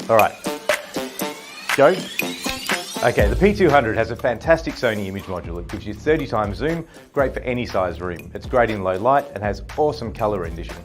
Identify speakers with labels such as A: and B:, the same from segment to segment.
A: All right, go. Okay, the P200 has a fantastic Sony image module. It gives you 30 times zoom, great for any size room. It's great in low light and has awesome color rendition.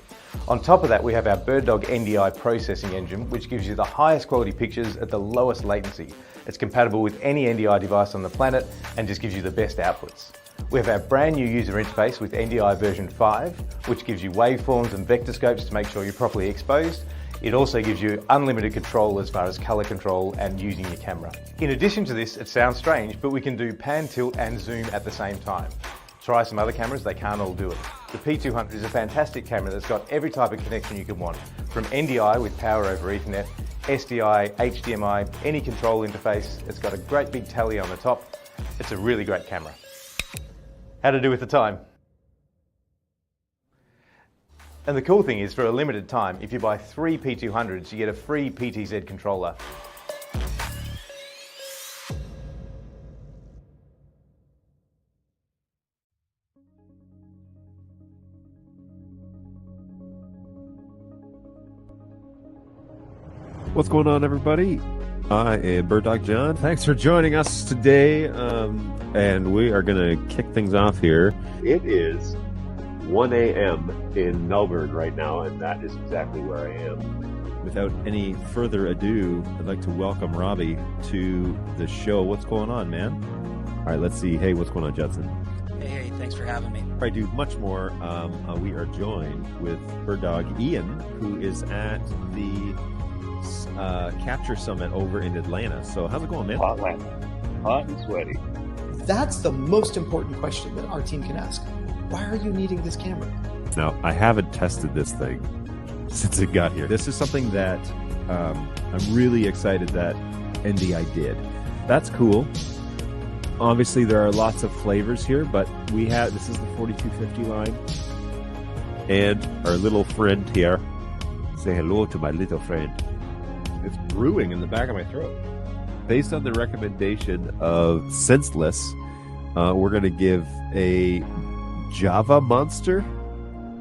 A: On top of that, we have our BirdDog NDI processing engine, which gives you the highest quality pictures at the lowest latency. It's compatible with any NDI device on the planet and just gives you the best outputs. We have our brand new user interface with NDI version 5, which gives you waveforms and vector scopes to make sure you're properly exposed. It also gives you unlimited control as far as color control and using your camera. In addition to this, it sounds strange, but we can do pan, tilt and zoom at the same time. Try some other cameras, they can't all do it. The P200 is a fantastic camera that's got every type of connection you can want, from NDI with power over Ethernet, SDI, HDMI, any control interface. It's got a great big tally on the top. It's a really great camera. How to do with the time? And the cool thing is, for a limited time, if you buy 3 P200s, you get a free PTZ controller.
B: What's going on, everybody? I am BirdDog John. Thanks for joining us today, and we are going to kick things off here. It is 1 a.m. in Melbourne right now, and that is exactly where I am. Without any further ado, I'd like to welcome Robbie to the show. What's going on, man? All right, let's see. Hey, what's going on, Judson?
C: Hey, thanks for having me.
B: I do much more. We are joined with BirdDog Ian, who is at the Capture Summit over in Atlanta. So how's it going, man?
D: Hot and sweaty.
E: That's the most important question that our team can ask. Why are you needing this camera?
B: Now, I haven't tested this thing since it got here. This is something that I'm really excited that NDI did. That's cool. Obviously, there are lots of flavors here, but this is the 4250 line. And our little friend here. Say hello to my little friend. It's brewing in the back of my throat. Based on the recommendation of Senseless, we're going to give a Java Monster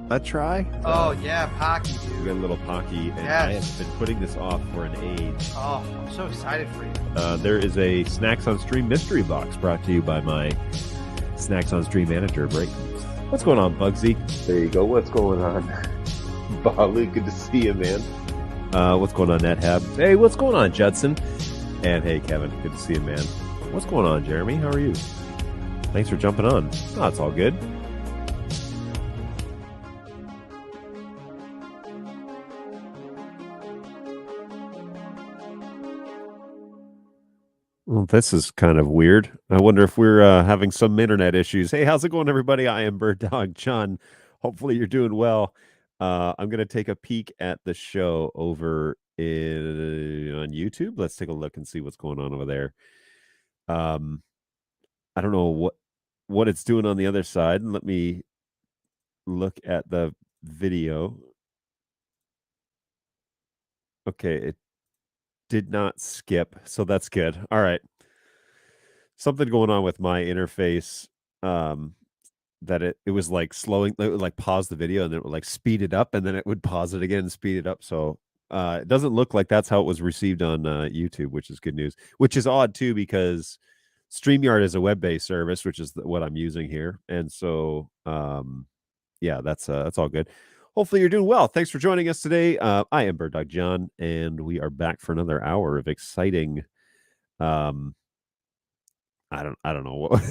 B: a try.
C: Oh, yeah, Pocky,
B: We
C: dude.
B: got a little Pocky, and
C: Yes.
B: I have been putting this off for an age.
C: Oh, I'm so excited for you.
B: There is a Snacks on Stream mystery box brought to you by my Snacks on Stream manager, Brayton. What's going on, Bugsy?
D: There you go. What's going on? Balu, good to see you, man.
B: What's going on, NetHab? Hey, what's going on, Judson? And hey, Kevin, good to see you, man. What's going on, Jeremy? How are you? Thanks for jumping on. Oh, it's all good. Well, this is kind of weird. I wonder if we're having some internet issues. Hey, how's it going, everybody? I am BirdDog John. Hopefully you're doing well. I'm going to take a peek at the show over on YouTube. Let's take a look and see what's going on over there. I don't know what it's doing on the other side. Let me look at the video. Okay, it did not skip, so that's good. All right. Something going on with my interface. That it was like slowing, it would like pause the video and then it would like speed it up and then it would pause it again and speed it up. So it doesn't look like that's how it was received on YouTube, which is good news, which is odd too, because StreamYard is a web-based service, which is what I'm using here. And so, yeah, that's all good. Hopefully you're doing well. Thanks for joining us today. I am BirdDog John, and we are back for another hour of exciting, I don't know what.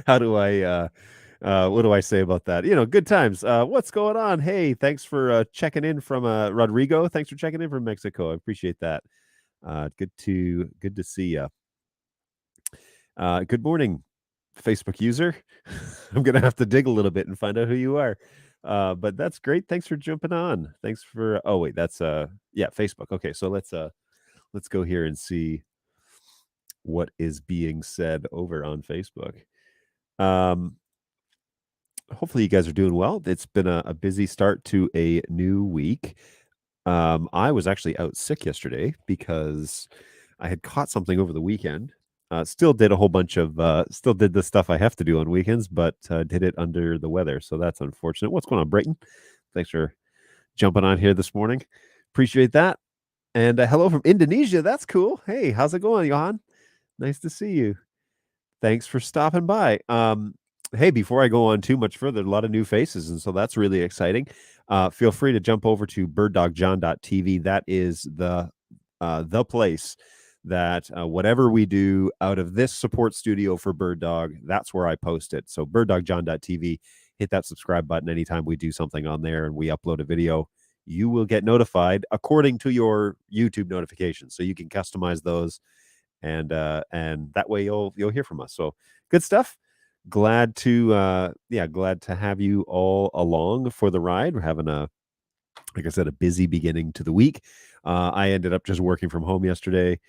B: How do what do I say about that? Good times. What's going on? Hey, thanks for checking in from Rodrigo. Thanks for checking in from Mexico. I appreciate that. Good to see you. Good morning, Facebook user. I'm gonna have to dig a little bit and find out who you are. But that's great. Thanks for jumping on. Thanks for oh wait, that's Facebook. Okay, so let's go here and see what is being said over on Facebook. Hopefully you guys are doing well. It's been a busy start to a new week. I was actually out sick yesterday because I had caught something over the weekend. Still did a whole bunch of still did the stuff I have to do on weekends, but did it under the weather, so that's unfortunate. What's going on, Brayton? Thanks for jumping on here this morning. Appreciate that. And hello from Indonesia. That's cool. Hey, how's it going, Johan? Nice to see you. Thanks for stopping by. Hey, before I go on too much further, a lot of new faces, and so that's really exciting. Feel free to jump over to birddogjohn.tv. That is the place that whatever we do out of this support studio for BirdDog, that's where I post it. So birddogjohn.tv, hit that subscribe button anytime we do something on there and we upload a video. You will get notified according to your YouTube notifications. So you can customize those, and that way you'll hear from us. So good stuff. Glad to have you all along for the ride. We're having like I said, a busy beginning to the week. I ended up just working from home yesterday,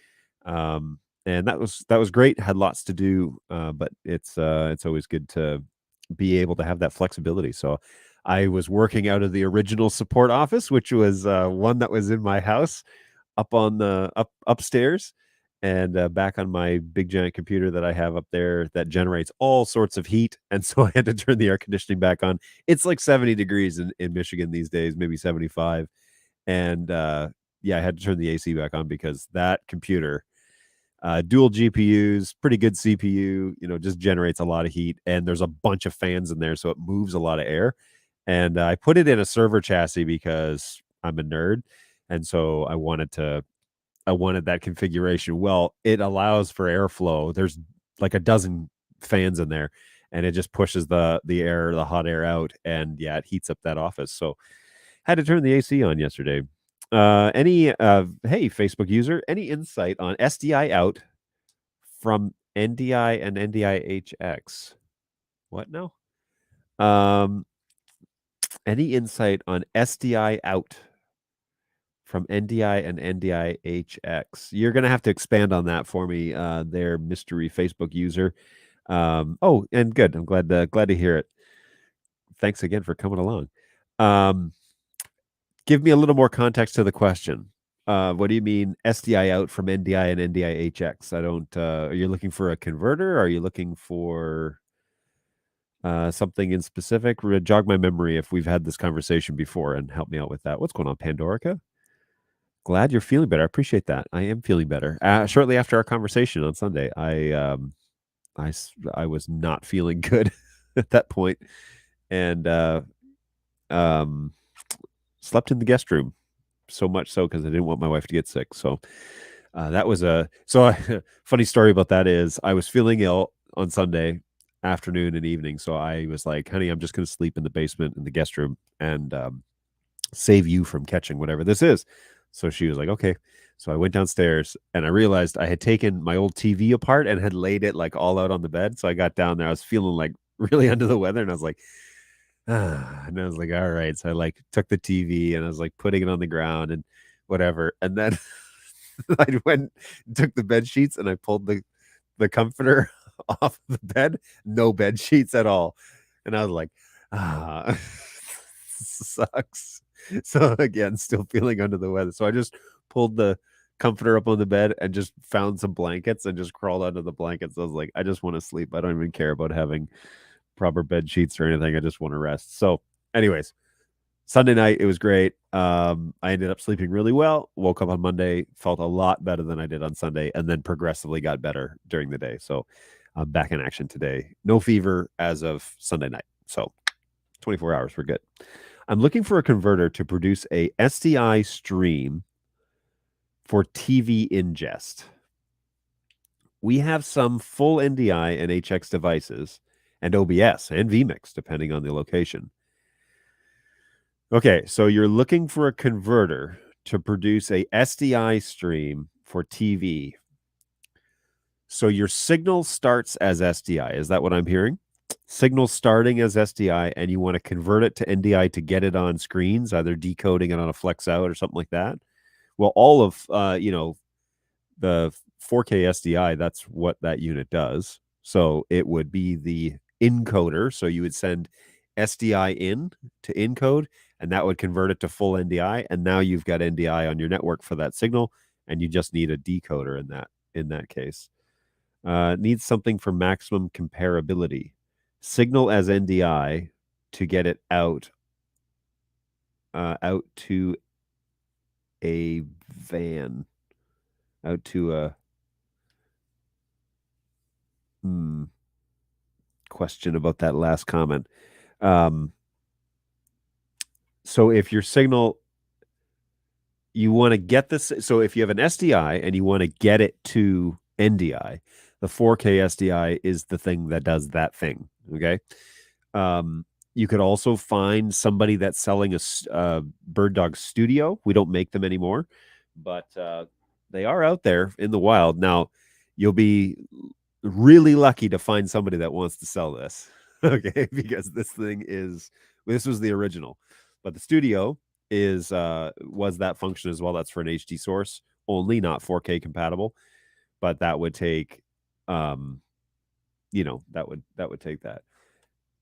B: and that was great. Had lots to do, but it's always good to be able to have that flexibility. So I was working out of the original support office, which was one that was in my house up on the upstairs, and back on my big giant computer that I have up there that generates all sorts of heat. And so I had to turn the air conditioning back on. It's like 70 degrees in Michigan these days, maybe 75. And yeah, I had to turn the AC back on because that computer, dual GPUs, pretty good CPU, just generates a lot of heat. And there's a bunch of fans in there, so it moves a lot of air. And I put it in a server chassis because I'm a nerd. And so I wanted that configuration. Well, it allows for airflow. There's like a dozen fans in there, and it just pushes the hot air out, and yeah, it heats up that office. So had to turn the AC on yesterday. Hey, Facebook user, any insight on SDI out from NDI and NDI-HX? What now? Any insight on SDI out from NDI and NDI-HX? You're going to have to expand on that for me, there, mystery Facebook user. Oh, and good. I'm glad to hear it. Thanks again for coming along. Give me a little more context to the question. What do you mean SDI out from NDI and NDI-HX? I don't. Are you looking for a converter? Are you looking for something in specific? Jog my memory if we've had this conversation before and help me out with that. What's going on, Pandorica? Glad you're feeling better. I appreciate that. I am feeling better. Shortly after our conversation on Sunday, I was not feeling good at that point, and slept in the guest room, so much so because I didn't want my wife to get sick. So that was funny story about that is I was feeling ill on Sunday afternoon and evening, so I was like, honey, I'm just going to sleep in the basement in the guest room and save you from catching whatever this is. So she was like, okay. So I went downstairs and I realized I had taken my old TV apart and had laid it like all out on the bed. So I got down there. I was feeling like really under the weather, and I was like, and I was like, all right. So I like took the TV and I was like putting it on the ground and whatever. And then I went and took the bed sheets and I pulled the comforter off the bed. No bed sheets at all. And I was like, sucks. So again, still feeling under the weather. So I just pulled the comforter up on the bed and just found some blankets and just crawled under the blankets. I was like, I just want to sleep. I don't even care about having proper bed sheets or anything. I just want to rest. So anyways, Sunday night, it was great. I ended up sleeping really well. Woke up on Monday, felt a lot better than I did on Sunday, and then progressively got better during the day. So I'm back in action today. No fever as of Sunday night. So 24 hours, we're good. I'm looking for a converter to produce a SDI stream for TV ingest. We have some full NDI and HX devices and OBS and vMix, depending on the location. Okay, so you're looking for a converter to produce a SDI stream for TV. So your signal starts as SDI. Is that what I'm hearing? Signal starting as SDI, and you want to convert it to NDI to get it on screens, either decoding it on a flex out or something like that. Well, all of the 4K SDI, that's what that unit does. So it would be the encoder. So you would send SDI in to encode, and that would convert it to full NDI. And now you've got NDI on your network for that signal, and you just need a decoder in that case. Needs something for maximum comparability. Signal as NDI to get it out to a van. Out to a question about that last comment. So if your signal, you want to get this. So if you have an SDI and you want to get it to NDI, the 4K SDI is the thing that does that thing. Okay. You could also find somebody that's selling a BirdDog Studio. We don't make them anymore, but they are out there in the wild. Now, you'll be really lucky to find somebody that wants to sell this, okay? Because this was the original, but the Studio was that function as well. That's for an HD source only, not 4K compatible, but that would take, that would take that.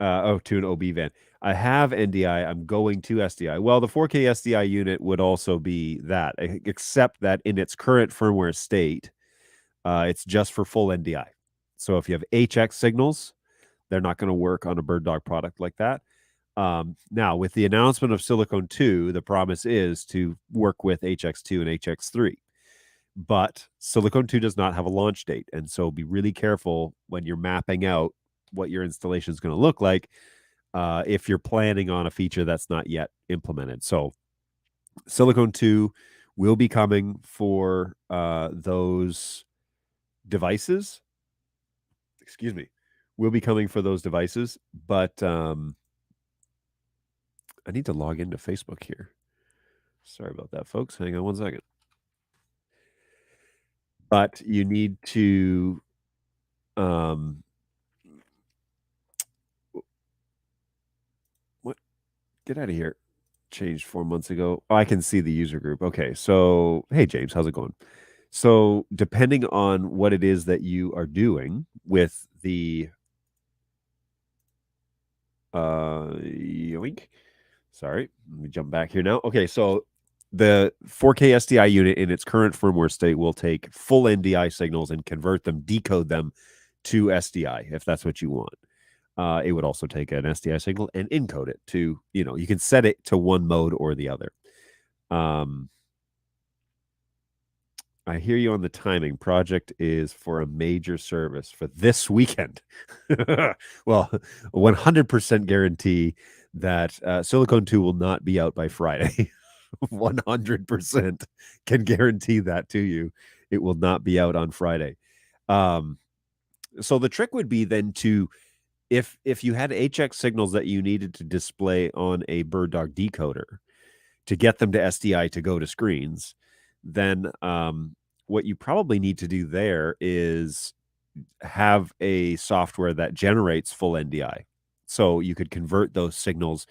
B: To an OB van. I have NDI. I'm going to SDI. Well, the 4K SDI unit would also be that, except that in its current firmware state, it's just for full NDI. So if you have HX signals, they're not going to work on a BirdDog product like that. Now, with the announcement of Silicon 2, the promise is to work with HX2 and HX3. But Silicon 2 does not have a launch date. And so be really careful when you're mapping out what your installation is going to look like if you're planning on a feature that's not yet implemented. So Silicon 2 will be coming for those devices. Excuse me. Will be coming for those devices, but I need to log into Facebook here. Sorry about that, folks. Hang on one second. But you need to get out of here. Changed 4 months ago. Oh, I can see the user group. Okay. So, hey, James, how's it going? So, depending on what it is that you are doing with the yoink. Sorry, let me jump back here now. Okay, so the 4K SDI unit in its current firmware state will take full NDI signals and convert them, decode them to SDI if that's what you want. It would also take an SDI signal and encode it to, you can set it to one mode or the other. I hear you on the timing. Project is for a major service for this weekend. Well, 100% guarantee that Silicon 2 will not be out by Friday. 100% can guarantee that to you. It will not be out on Friday. So the trick would be then to, if you had HX signals that you needed to display on a BirdDog decoder to get them to SDI to go to screens, then what you probably need to do there is have a software that generates full NDI. So you could convert those signals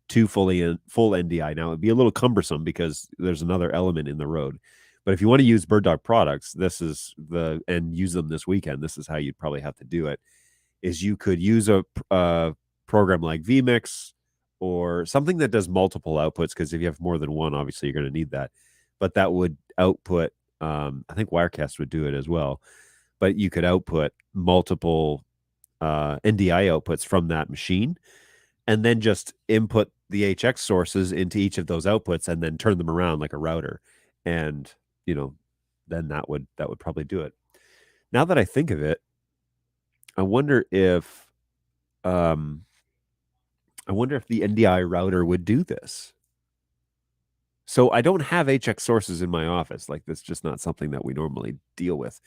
B: to full NDI. Now, it'd be a little cumbersome because there's another element in the road. But if you want to use BirdDog products, and use them this weekend, this is how you'd probably have to do it, is you could use a program like vMix or something that does multiple outputs, because if you have more than one, obviously you're going to need that. But that would output, I think Wirecast would do it as well, but you could output multiple NDI outputs from that machine and then just input the HX sources into each of those outputs and then turn them around like a router. And, then that would probably do it. Now that I think of it, I wonder if the NDI router would do this. So I don't have HX sources in my office. Like, that's just not something that we normally deal with,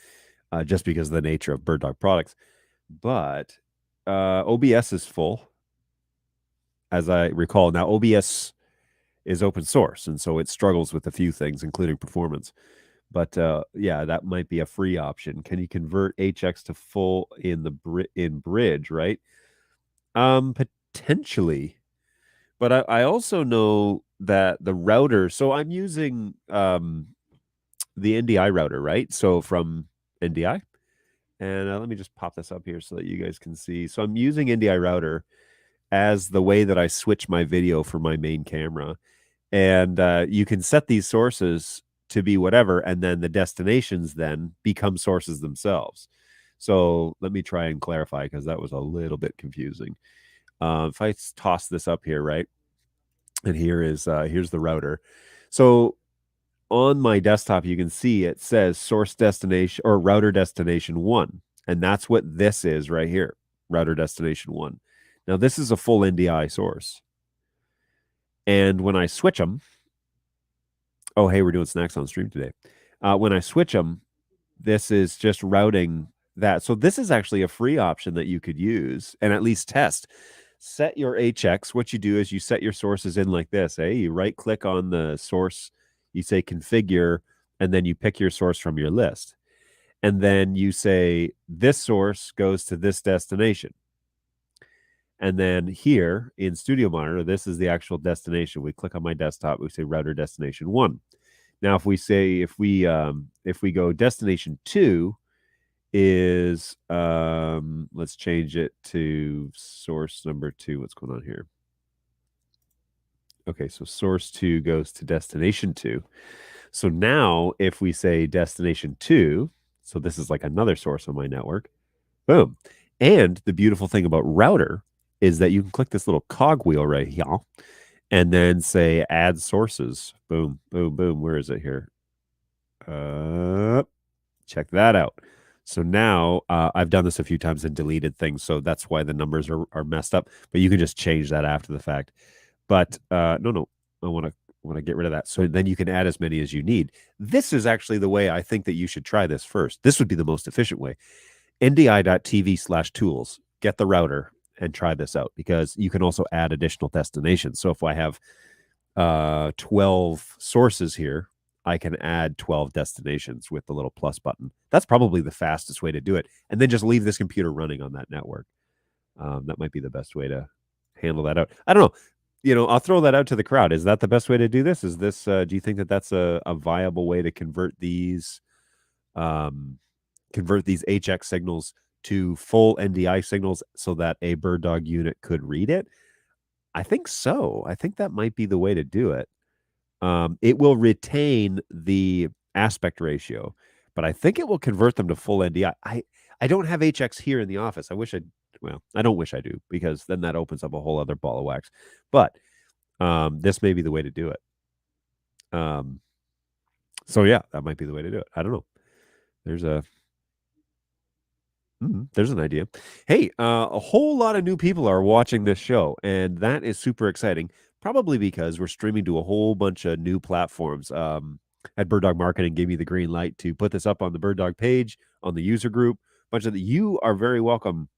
B: just because of the nature of BirdDog products. But OBS is full, as I recall. Now, OBS is open source, and so it struggles with a few things, including performance. But yeah, that might be a free option. Can you convert HX to full in Bridge, right? Potentially. But I also know that the router, so I'm using the NDI router, right? So from NDI. And let me just pop this up here so that you guys can see. So I'm using NDI router as the way that I switch my video for my main camera. And you can set these sources to be whatever, and then the destinations then become sources themselves. So let me try and clarify, because that was a little bit confusing. If I toss this up here, right? And here's the router. So on my desktop, you can see it says source destination or router destination 1. And that's what this is right here, router destination 1. Now, this is a full NDI source. And when I switch them, oh, hey, we're doing snacks on stream today. When I switch them, this is just routing that. So this is actually a free option that you could use and at least test. Set your HX. What you do is you set your sources in like this. You right click on the source, you say configure, and then you pick your source from your list. And then you say this source goes to this destination. And then here in Studio Monitor, this is the actual destination. We click on my desktop, we say router destination 1. Now, if we go destination 2 is let's change it to source number 2. What's going on here? Okay, so source 2 goes to destination 2. So now if we say destination 2, so this is like another source on my network, boom. And the beautiful thing about router is that you can click this little cogwheel right here and then say add sources. Boom, boom, boom. Where is it here? Check that out. So now I've done this a few times and deleted things. So that's why the numbers are messed up. But you can just change that after the fact. But no, I want to get rid of that. So then you can add as many as you need. This is actually the way I think that you should try this first. This would be the most efficient way. NDI.TV/tools. Get the router and try this out because you can also add additional destinations. So if I have 12 sources here, I can add 12 destinations with the little plus button. That's probably the fastest way to do it. And then just leave this computer running on that network. That might be the best way to handle that out. I don't know. I'll throw that out to the crowd. Is that the best way to do this? Is this, do you think that that's a viable way to convert these HX signals to full NDI signals so that a BirdDog unit could read it? I think so. I think that might be the way to do it. It will retain the aspect ratio, but I think it will convert them to full NDI. I don't have HX here in the office. I don't wish I do because then that opens up a whole other ball of wax. But this may be the way to do it. So yeah, that might be the way to do it. I don't know. There's an idea. Hey, a whole lot of new people are watching this show, and that is super exciting. Probably because we're streaming to a whole bunch of new platforms. At BirdDog Marketing gave me the green light to put this up on the BirdDog page, on the user group. You are very welcome,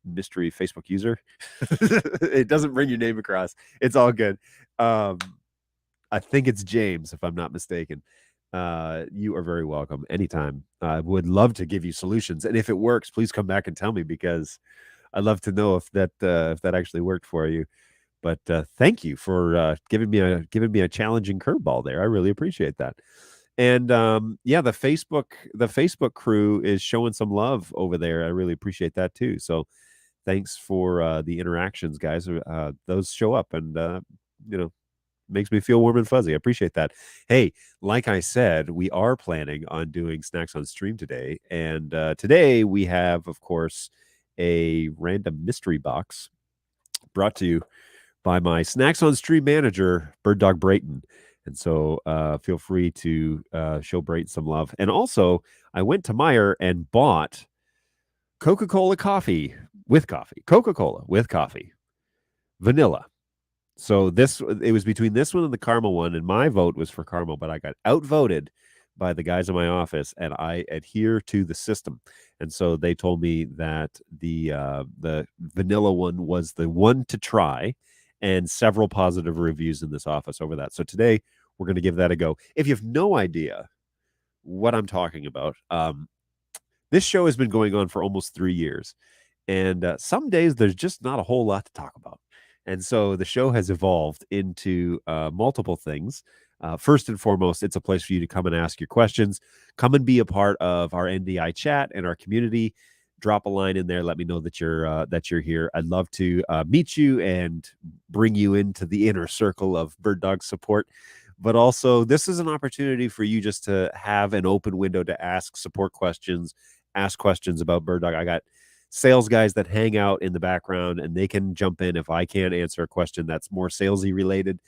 B: mystery Facebook user. It doesn't bring your name across. It's all good. I think it's James, if I'm not mistaken. You are very welcome anytime. I would love to give you solutions, and if it works, please come back and tell me because I'd love to know if that actually worked for you. But thank you for giving me a challenging curveball there. I really appreciate that. And yeah, the Facebook crew is showing some love over there. I really appreciate that too. So thanks for the interactions, guys. Those show up and makes me feel warm and fuzzy. I appreciate that. Hey, like I said, we are planning on doing Snacks on Stream today. And today we have, of course, a random mystery box brought to you by my Snacks on Stream manager, BirdDog Brayton. And so feel free to show Brayton some love. And also, I went to Meijer and bought Coca-Cola with coffee, vanilla. So it was between this one and the caramel one, and my vote was for caramel, but I got outvoted by the guys in my office, and I adhere to the system. And so they told me that the vanilla one was the one to try, and several positive reviews in this office over that. So today we're going to give that a go. If you have no idea what I'm talking about, this show has been going on for almost 3 years, and some days there's just not a whole lot to talk about. And so the show has evolved into multiple things. First and foremost, it's a place for you to come and ask your questions. Come and be a part of our NDI chat and our community. Drop a line in there. Let me know that you're here. I'd love to meet you and bring you into the inner circle of BirdDog support. But also, this is an opportunity for you just to have an open window to ask support questions, ask questions about BirdDog. I got sales guys that hang out in the background and they can jump in if I can't answer a question that's more salesy related.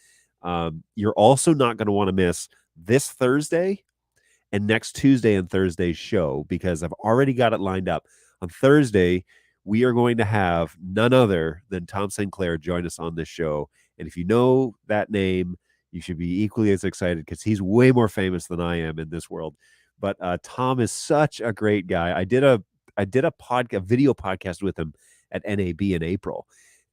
B: You're also not going to want to miss this Thursday and next Tuesday and Thursday's show, because I've already got it lined up. On Thursday, we are going to have none other than Tom Sinclair join us on this show. And if you know that name, you should be equally as excited because he's way more famous than I am in this world. But Tom is such a great guy. I did a video podcast with him at NAB in April,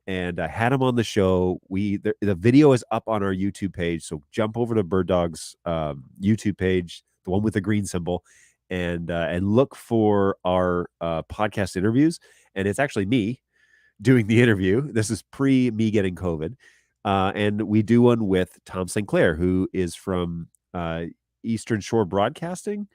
B: and I had him on the show. The video is up on our YouTube page, so jump over to BirdDog's YouTube page, the one with the green symbol, and look for our podcast interviews. And it's actually me doing the interview. This is pre me getting COVID. And we do one with Tom Sinclair, who is from Eastern Shore Broadcasting.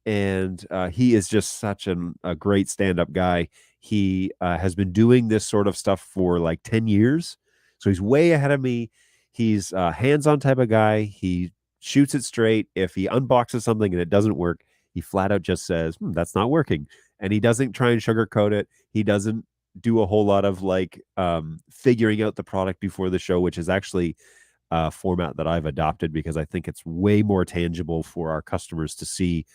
B: And he is just such a great stand-up guy. He has been doing this sort of stuff for like 10 years. So he's way ahead of me. He's a hands-on type of guy. He shoots it straight. If he unboxes something and it doesn't work, he flat out just says, that's not working. And he doesn't try and sugarcoat it. He doesn't do a whole lot of like figuring out the product before the show, which is actually a format that I've adopted because I think it's way more tangible for our customers to see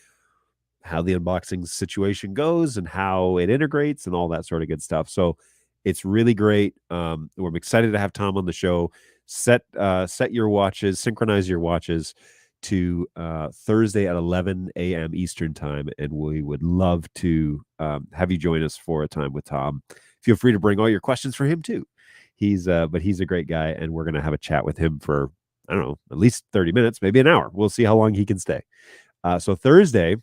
B: how the unboxing situation goes and how it integrates and all that sort of good stuff. So it's really great. I'm excited to have Tom on the show. Set your watches, synchronize your watches to Thursday at 11 a.m. Eastern time, and we would love to have you join us for a time with Tom. Feel free to bring all your questions for him too. But he's a great guy, and we're going to have a chat with him for, I don't know, at least 30 minutes, maybe an hour. We'll see how long he can stay. So Thursday,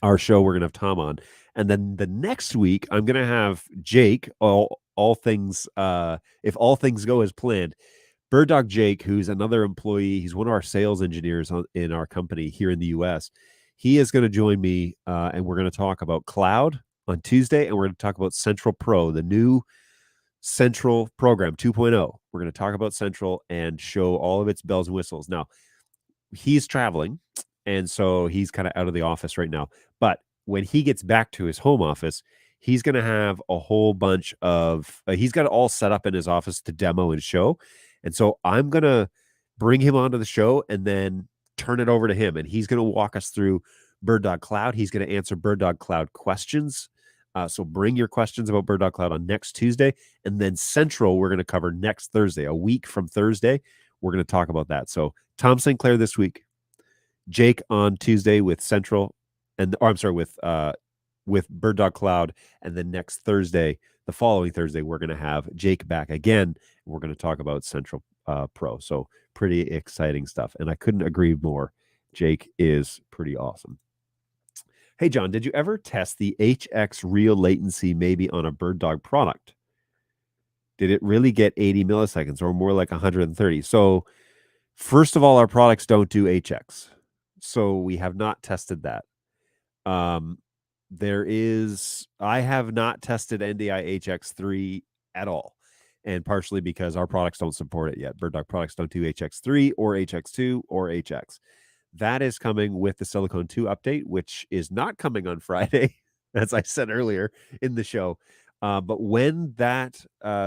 B: our show, we're going to have Tom on. And then the next week, I'm going to have Jake, all things, if all things go as planned, BirdDog Jake, who's another employee. He's one of our sales engineers in our company here in the U.S. He is going to join me, and we're going to talk about cloud on Tuesday, and we're going to talk about Central Pro, the new Central program 2.0. We're going to talk about Central and show all of its bells and whistles. Now, he's traveling, and so he's kind of out of the office right now. But when he gets back to his home office, he's going to have a whole bunch of, he's got it all set up in his office to demo and show. And so I'm going to bring him onto the show and then turn it over to him. And he's going to walk us through BirdDog Cloud. He's going to answer BirdDog Cloud questions. So bring your questions about BirdDog Cloud on next Tuesday. And then Central, we're going to cover next Thursday. A week from Thursday, we're going to talk about that. So Tom Sinclair this week, Jake on Tuesday with Central, with BirdDog Cloud. And then next Thursday, the following Thursday, we're going to have Jake back again. And we're going to talk about Central Pro. So pretty exciting stuff. And I couldn't agree more. Jake is pretty awesome. Hey, John, did you ever test the HX real latency maybe on a BirdDog product? Did it really get 80 milliseconds or more like 130? So first of all, our products don't do HX. So we have not tested that. I have not tested NDI HX3 at all. And partially because our products don't support it yet. BirdDog products don't do HX3 or HX2 or HX. That is coming with the Silicon 2 update, which is not coming on Friday, as I said earlier in the show. But when that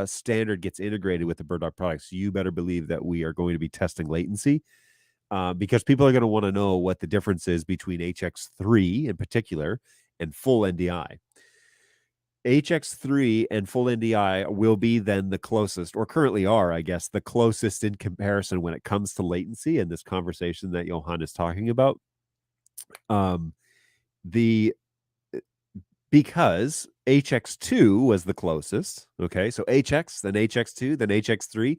B: standard gets integrated with the BirdDog products, you better believe that we are going to be testing latency because people are going to want to know what the difference is between HX3 in particular and full NDI. HX3 and full NDI will be then the closest, or currently are, I guess, the closest in comparison when it comes to latency in this conversation that Johan is talking about. Because HX2 was the closest, okay? So HX, then HX2, then HX3.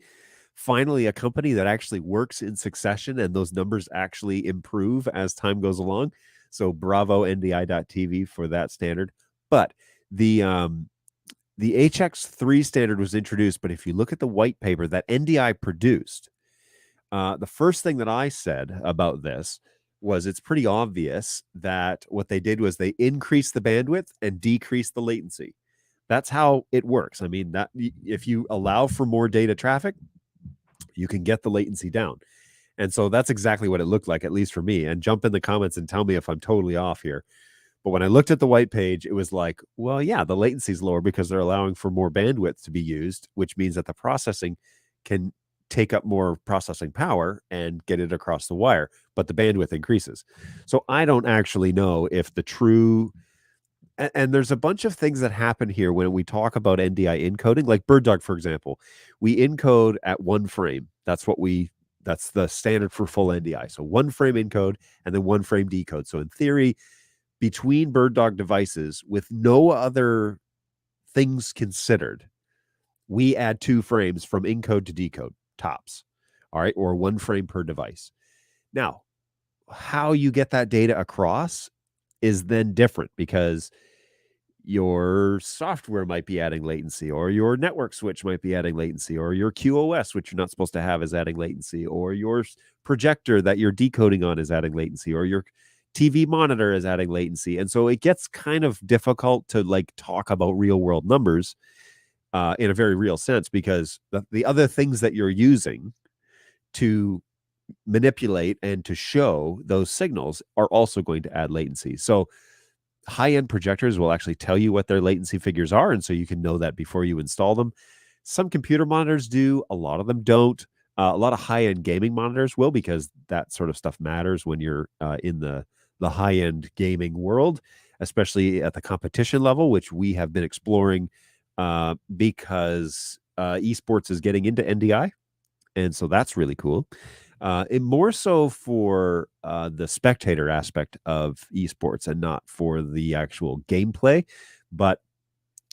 B: Finally, a company that actually works in succession and those numbers actually improve as time goes along. So bravo NDI.TV for that standard. But the HX3 standard was introduced, but if you look at the white paper that NDI produced, the first thing that I said about this was it's pretty obvious that what they did was they increased the bandwidth and decreased the latency. That's how it works. I mean, that if you allow for more data traffic, you can get the latency down. And so that's exactly what it looked like, at least for me. And jump in the comments and tell me if I'm totally off here. But when I looked at the white page, it was like, well, yeah, the latency is lower because they're allowing for more bandwidth to be used, which means that the processing can take up more processing power and get it across the wire, but the bandwidth increases. So I don't actually know if the true and there's a bunch of things that happen here when we talk about NDI encoding, like BirdDog, for example. We encode at 1 frame. That's the standard for full NDI. So 1 frame encode and then 1 frame decode. So in theory, between BirdDog devices, with no other things considered, we add 2 frames from encode to decode, tops. All right, or 1 frame per device. Now, how you get that data across is then different, because your software might be adding latency, or your network switch might be adding latency, or your QoS, which you're not supposed to have, is adding latency, or your projector that you're decoding on is adding latency, or your TV monitor is adding latency. And so it gets kind of difficult to like talk about real world numbers in a very real sense, because the other things that you're using to manipulate and to show those signals are also going to add latency. So high-end projectors will actually tell you what their latency figures are, and so you can know that before you install them. Some computer monitors do, a lot of them don't. A lot of high-end gaming monitors will, because that sort of stuff matters when you're in the high-end gaming world, especially at the competition level, which we have been exploring because esports is getting into NDI, and so that's really cool. And more so for the spectator aspect of esports and not for the actual gameplay. But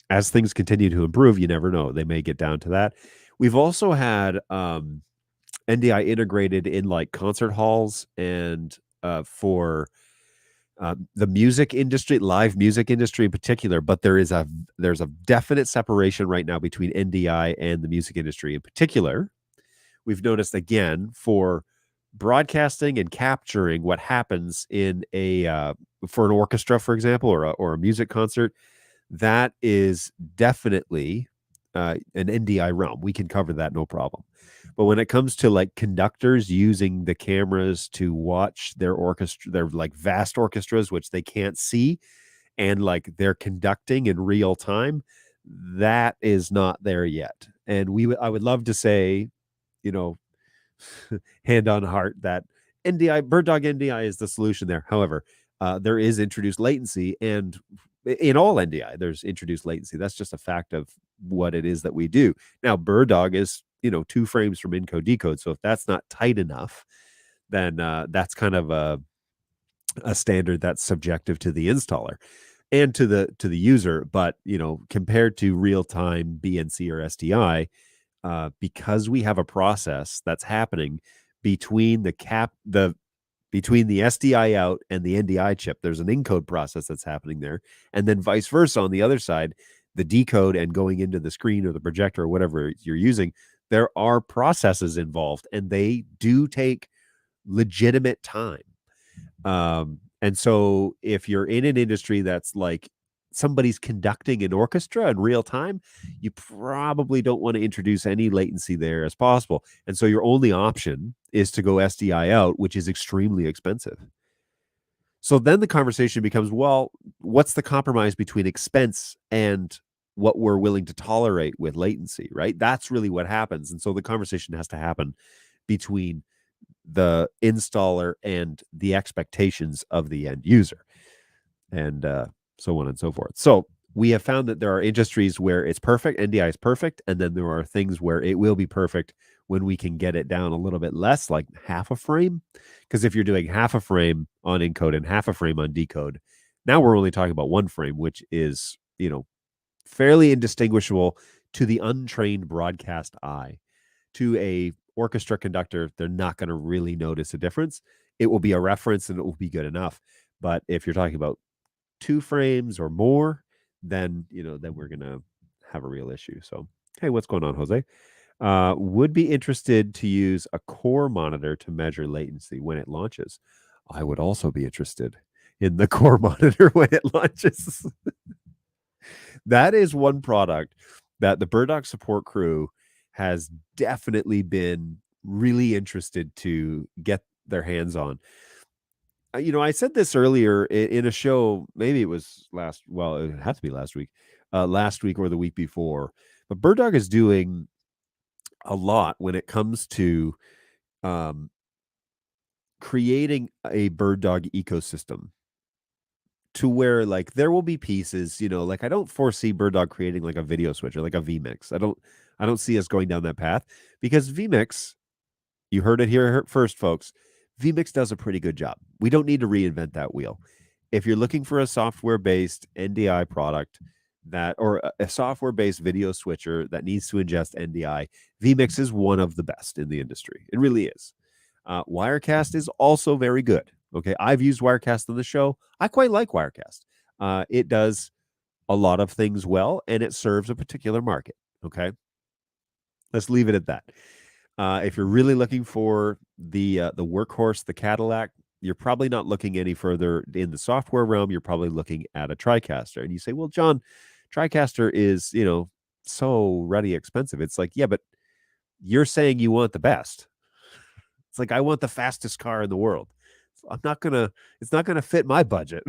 B: as things continue to improve, you never know. They may get down to that. We've also had NDI integrated in like concert halls and for the music industry, live music industry in particular. But there's a definite separation right now between NDI and the music industry in particular. We've noticed again for broadcasting and capturing what happens in for an orchestra, for example, or a music concert, that is definitely an NDI realm. We can cover that, no problem. But when it comes to like conductors using the cameras to watch their orchestra, their like vast orchestras, which they can't see, and like they're conducting in real time, that is not there yet. And I would love to say, hand on heart, that BirdDog NDI is the solution there. However, there is introduced latency, and in all NDI, there's introduced latency. That's just a fact of what it is that we do. Now, BirdDog is, 2 frames from encode decode. So if that's not tight enough, then that's kind of a standard that's subjective to the installer and to the user. But, compared to real-time BNC or SDI, because we have a process that's happening between the SDI out and the NDI chip, there's an encode process that's happening there. And then vice versa on the other side, the decode and going into the screen or the projector or whatever you're using, there are processes involved, and they do take legitimate time. And so if you're in an industry that's like somebody's conducting an orchestra in real time, you probably don't want to introduce any latency there as possible. And so your only option is to go SDI out, which is extremely expensive. So then the conversation becomes, well, what's the compromise between expense and what we're willing to tolerate with latency, right? That's really what happens. And so the conversation has to happen between the installer and the expectations of the end user, and so on and so forth. So we have found that there are industries where it's perfect, NDI is perfect, and then there are things where it will be perfect when we can get it down a little bit less, like half a frame. Because if you're doing half a frame on encode and half a frame on decode, now we're only talking about 1 frame, which is, fairly indistinguishable to the untrained broadcast eye. To a orchestra conductor, they're not going to really notice a difference. It will be a reference and it will be good enough. But if you're talking about 2 frames or more, then then we're gonna have a real issue. So, hey, what's going on, Jose? Would be interested to use a core monitor to measure latency when it launches. I would also be interested in the core monitor when it launches. That is one product that the BirdDog support crew has definitely been really interested to get their hands on. I said this earlier in a show, maybe it was it had to be last week or the week before, but BirdDog is doing a lot when it comes to um, creating a BirdDog ecosystem to where like there will be pieces, like I don't foresee BirdDog creating like a video switcher, like a vmix. I don't see us going down that path because vmix, you heard it here first, folks. vmix does a pretty good job. We don't need to reinvent that wheel. If you're looking for a software-based NDI product or a software-based video switcher that needs to ingest NDI, vmix is one of the best in the industry. It really is. Wirecast is also very good. Okay, I've used Wirecast on the show. I quite like Wirecast. It does a lot of things well, and it serves a particular market. Okay, let's leave it at that. If you're really looking for the workhorse, the Cadillac, you're probably not looking any further in the software realm. You're probably looking at a TriCaster, and you say, "Well, John, TriCaster is so ruddy expensive." It's like, yeah, but you're saying you want the best. It's like I want the fastest car in the world. It's not gonna fit my budget.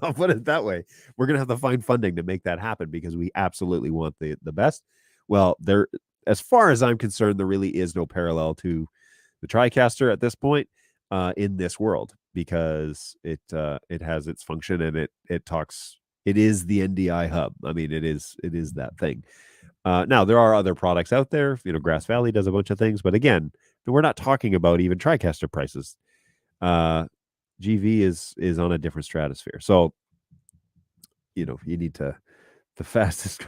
B: I'll put it that way. We're gonna have to find funding to make that happen because we absolutely want the best. Well, as far as I'm concerned, there really is no parallel to the TriCaster at this point in this world because it has its function and it talks. It is the NDI hub. I mean, it is that thing. Now there are other products out there. Grass Valley does a bunch of things, but again, we're not talking about even TriCaster prices. GV is on a different stratosphere. So, you need the fastest.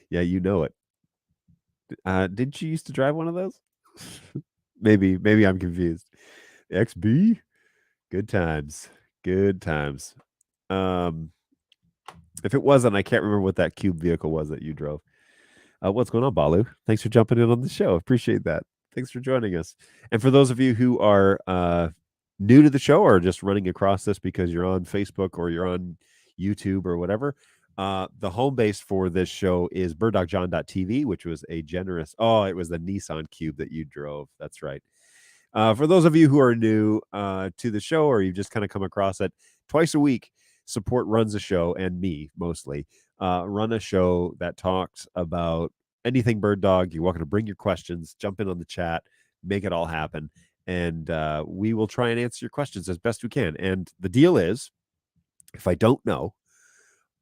B: Yeah, it. Didn't you used to drive one of those? maybe I'm confused. XB, good times. If it wasn't, I can't remember what that cube vehicle was that you drove. What's going on, Balu? Thanks for jumping in on the show. Appreciate that. Thanks for joining us. And for those of you who are new to the show or just running across this because you're on Facebook or you're on YouTube or whatever, the home base for this show is birddogjohn.tv, which was it was the Nissan Cube that you drove. That's right. For those of you who are new to the show or you've just kind of come across it, twice a week, Support runs a show, and me mostly, run a show that talks about anything BirdDog. You're welcome to bring your questions, jump in on the chat, make it all happen. And we will try and answer your questions as best we can. And the deal is, if I don't know,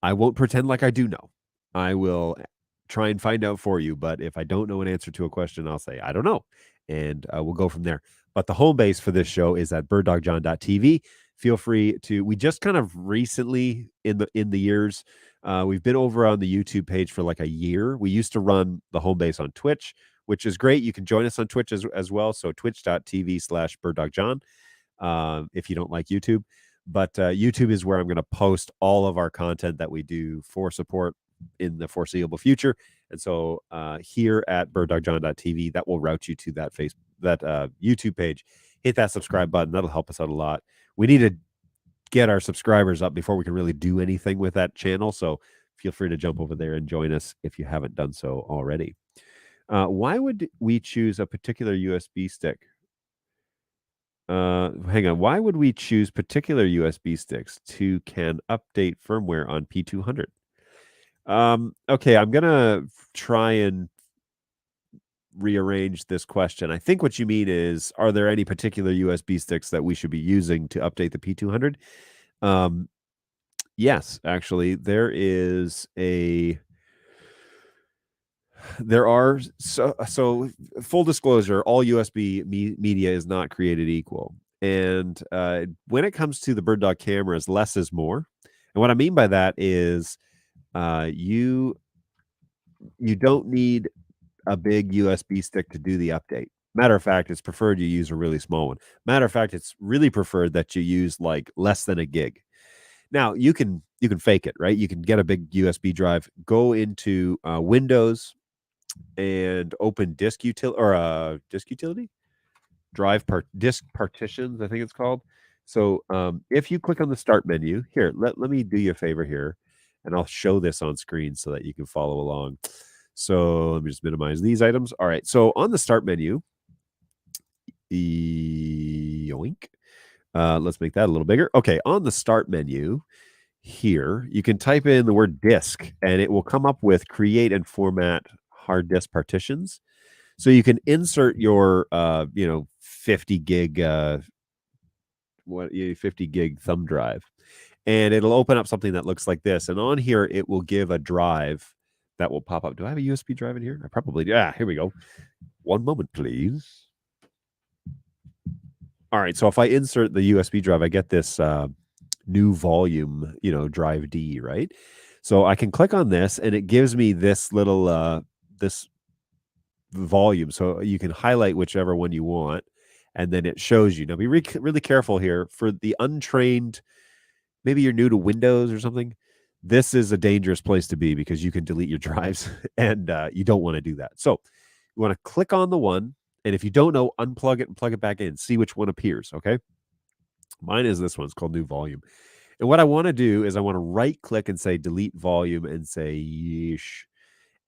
B: I won't pretend like I do know. I will try and find out for you. But if I don't know an answer to a question, I'll say, I don't know. And we'll go from there. But the home base for this show is at birddogjohn.tv. Feel free to, we just kind of recently in the years, we've been over on the YouTube page for like a year. We used to run the home base on Twitch, which is great. You can join us on Twitch as well. So twitch.tv/birddogjohn if you don't like YouTube. But YouTube is where I'm going to post all of our content that we do for support in the foreseeable future. And so here at birddogjohn.tv, that will route you to that YouTube page. Hit that subscribe button. That'll help us out a lot. We need to get our subscribers up before we can really do anything with that channel. So feel free to jump over there and join us if you haven't done so already. Why would we choose a particular USB stick? Hang on. Why would we choose particular USB sticks to can update firmware on P200? Okay, I'm going to try and rearrange this question. I think what you mean is, are there any particular USB sticks that we should be using to update the P200? Yes, actually, there are. So full disclosure, all USB media is not created equal. And when it comes to the BirdDog cameras, less is more. And what I mean by that is you don't need a big USB stick to do the update. Matter of fact, it's preferred you use a really small one. Matter of fact, it's really preferred that you use like less than a gig. Now you can fake it, right? You can get a big USB drive, go into Windows, and open disk utility, disk partitions, I think it's called. So if you click on the start menu here, let me do you a favor here, and I'll show this on screen so that you can follow along. So let me just minimize these items. All right. So on the start menu, yoink. Let's make that a little bigger. Okay. On the start menu here, you can type in the word disk and it will come up with create and format hard disk partitions. So you can insert your 50 gig 50 gig thumb drive, and it'll open up something that looks like this. And on here, it will give a drive that will pop up. Do I have a USB drive in here? I probably do. Yeah, here we go. One moment, please. All right, so if I insert the USB drive, I get this new volume, drive D, right? So I can click on this, and it gives me this little this volume. So you can highlight whichever one you want, and then it shows you. Now, be really careful here. For the untrained, maybe you're new to Windows or something, this is a dangerous place to be because you can delete your drives, and you don't want to do that. So you want to click on the one, and if you don't know, unplug it and plug it back in. See which one appears, okay? Mine is this one. It's called New Volume. And what I want to do is I want to right-click and say Delete Volume and say Yeesh.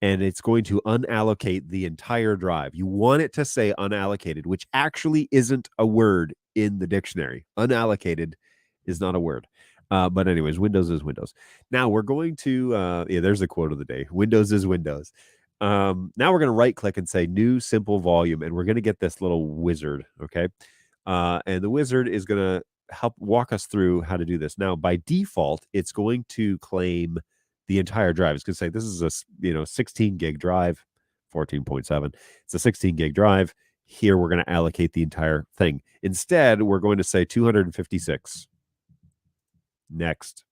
B: And it's going to unallocate the entire drive. You want it to say unallocated, which actually isn't a word in the dictionary. Unallocated is not a word. But anyways, Windows is Windows. Now we're going to, there's the quote of the day. Windows is Windows. Now we're going to right click and say New Simple Volume, and we're going to get this little wizard, okay? And the wizard is going to help walk us through how to do this. Now, by default, it's going to claim the entire drive. It's going to say this is a 16 gig drive, 14.7. It's a 16 gig drive. Here we're going to allocate the entire thing. Instead, we're going to say 256. Next.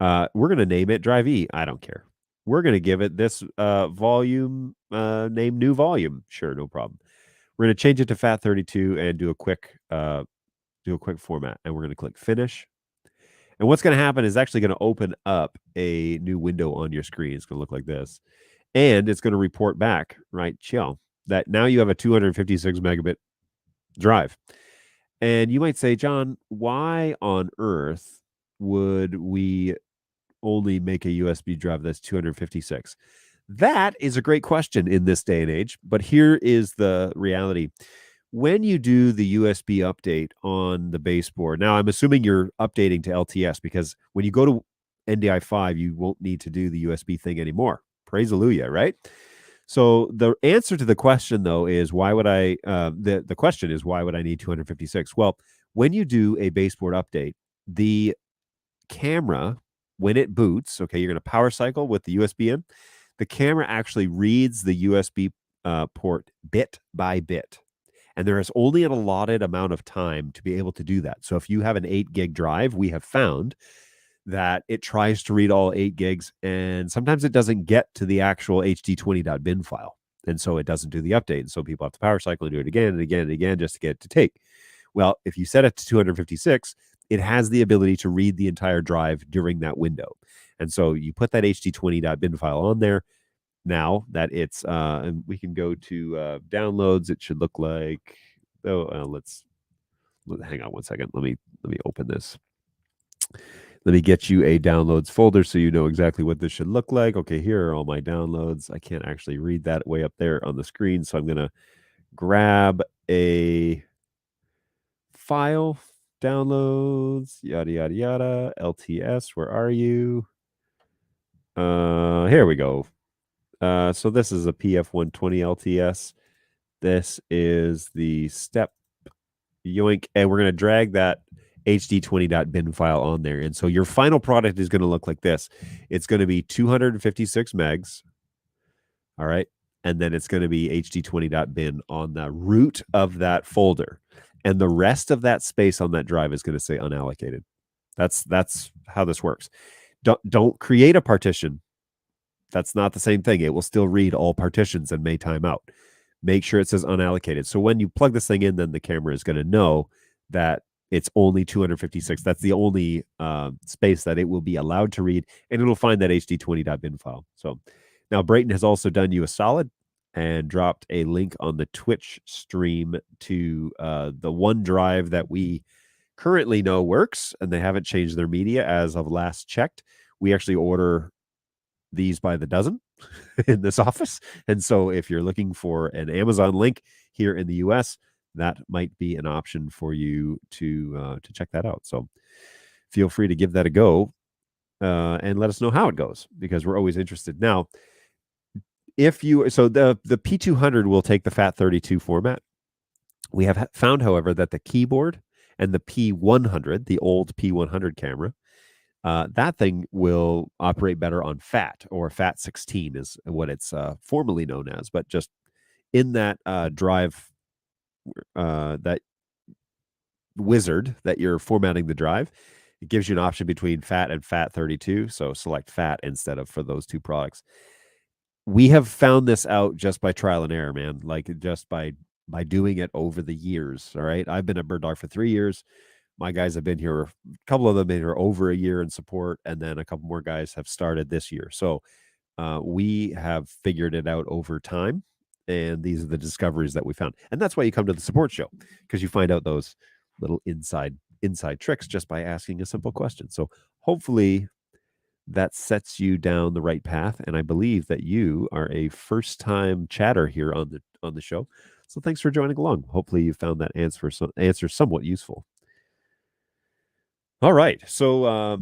B: We're going to name it Drive E. I don't care. We're going to give it this volume name, New Volume. Sure, no problem. We're going to change it to FAT32 and do a quick format. And we're going to click Finish. And what's going to happen is actually going to open up a new window on your screen. It's going to look like this. And it's going to report back, right, chill, that now you have a 256 megabit drive. And you might say, John, why on earth would we only make a USB drive that's 256? That is a great question in this day and age. But here is the reality. When you do the USB update on the baseboard, now I'm assuming you're updating to LTS, because when you go to NDI 5, you won't need to do the USB thing anymore. Praise hallelujah, right? So the answer to the question, though, is why would I, the question is, why would I need 256? Well, when you do a baseboard update, the camera, when it boots, okay, you're going to power cycle with the USB in, the camera actually reads the USB port bit by bit. And there is only an allotted amount of time to be able to do that. So if you have an 8 gig drive, we have found that it tries to read all 8 gigs, and sometimes it doesn't get to the actual hd20.bin file. And so it doesn't do the update. And so people have to power cycle and do it again and again and again just to get it to take. Well, if you set it to 256, it has the ability to read the entire drive during that window. And so you put that hd20.bin file on there. Now that it's, and we can go to downloads. It should look like, let's hang on one second. Let me open this. Let me get you a downloads folder so you know exactly what this should look like. Okay, here are all my downloads. I can't actually read that way up there on the screen, so I'm going to grab a file, downloads, yada, yada, yada, LTS, where are you? Here we go. So this is a PF120 LTS. This is the step yoink, and we're going to drag that hd20.bin file on there. And so your final product is going to look like this. It's going to be 256 megs. All right. And then it's going to be hd20.bin on the root of that folder. And the rest of that space on that drive is going to say unallocated. That's how this works. Don't create a partition. That's not the same thing. It will still read all partitions and may time out. Make sure it says unallocated. So when you plug this thing in, then the camera is going to know that it's only 256. That's the only space that it will be allowed to read, and it'll find that hd20.bin file. So now Brayton has also done you a solid and dropped a link on the Twitch stream to the one drive that we currently know works, and they haven't changed their media as of last checked. We actually order these by the dozen in this office. And so if you're looking for an Amazon link here in the US, that might be an option for you to check that out. So feel free to give that a go and let us know how it goes, because we're always interested. Now, if you so the P200 will take the FAT32 format. We have found, however, that the keyboard and the P100, the old P100 camera, that thing will operate better on FAT, or FAT16 is what it's formally known as. But just in that drive, that wizard that you're formatting the drive, it gives you an option between FAT and FAT32. So select FAT instead of for those two products. We have found this out just by trial and error, man. Like just by doing it over the years. All right. I've been at BirdDog for 3 years. My guys have been here, a couple of them been here over a year in support, and then a couple more guys have started this year. So we have figured it out over time, and these are the discoveries that we found. And that's why you come to the support show, because you find out those little inside tricks just by asking a simple question. So hopefully that sets you down the right path. And I believe that you are a first-time chatter here on the show. So thanks for joining along. Hopefully you found that answer somewhat useful. All right. So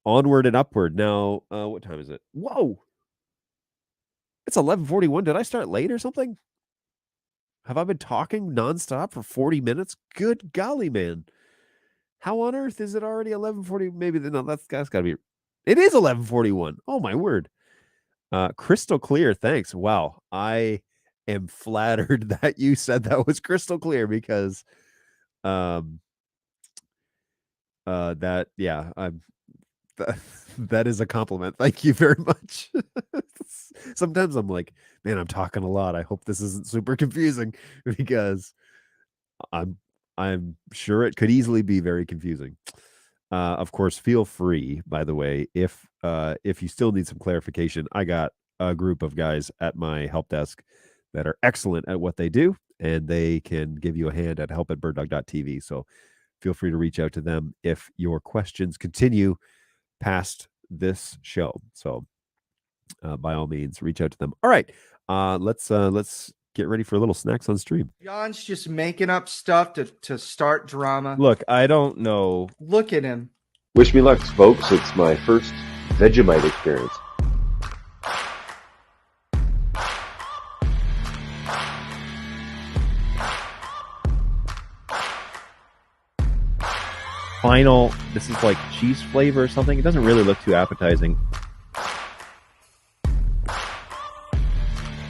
B: onward and upward. Now, what time is it? Whoa. It's 11:41. Did I start late or something? Have I been talking nonstop for 40 minutes? Good golly, man. How on earth is it already 11:40? Maybe no, that's got to be. It is 11:41. Oh my word. Crystal clear. Thanks. Wow. I am flattered that you said that was crystal clear, because that is a compliment. Thank you very much. Sometimes I'm like, man, I'm talking a lot. I hope this isn't super confusing, because I'm sure it could easily be very confusing. Of course, feel free, by the way, if you still need some clarification, I got a group of guys at my help desk that are excellent at what they do, and they can give you a hand at help@birddog.tv. So feel free to reach out to them if your questions continue past this show. So by all means, reach out to them. All right, let's get ready for a little snacks on stream.
C: John's just making up stuff to start drama.
B: Look, I don't know.
C: Look at him.
D: Wish me luck, folks. It's my first Vegemite experience.
F: Final, this is like cheese flavor or something. It doesn't really look too appetizing.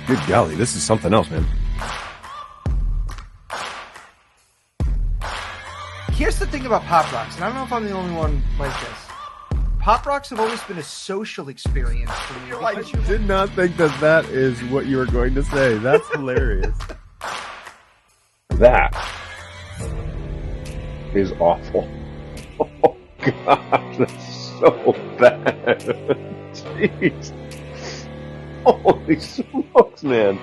G: Good golly, this is something else, man.
C: Here's the thing about Pop Rocks, and I don't know if I'm the only one like this. Pop Rocks have always been a social experience for me.
B: I did not think that is what you were going to say. That's hilarious.
D: That is awful. Oh, gosh, that's so bad. Jeez. Holy smokes, man.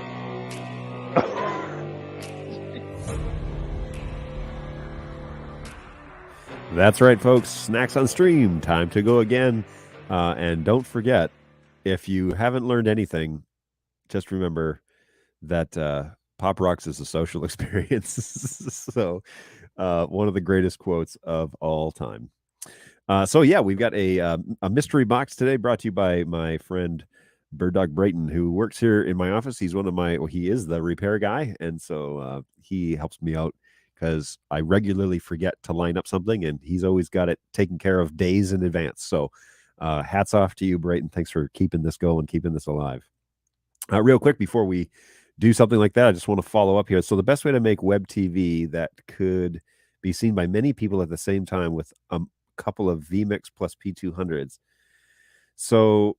B: That's right, folks. Snacks on stream. Time to go again. And don't forget, if you haven't learned anything, just remember that Pop Rocks is a social experience. So one of the greatest quotes of all time. So yeah, we've got a mystery box today brought to you by my friend BirdDog Brayton, who works here in my office. He's he is the repair guy. And so he helps me out because I regularly forget to line up something, and he's always got it taken care of days in advance. So hats off to you, Brayton. Thanks for keeping this going, keeping this alive. Real quick, before we do something like that, I just want to follow up here. So the best way to make web TV that could be seen by many people at the same time with a couple of vMix plus P200s. So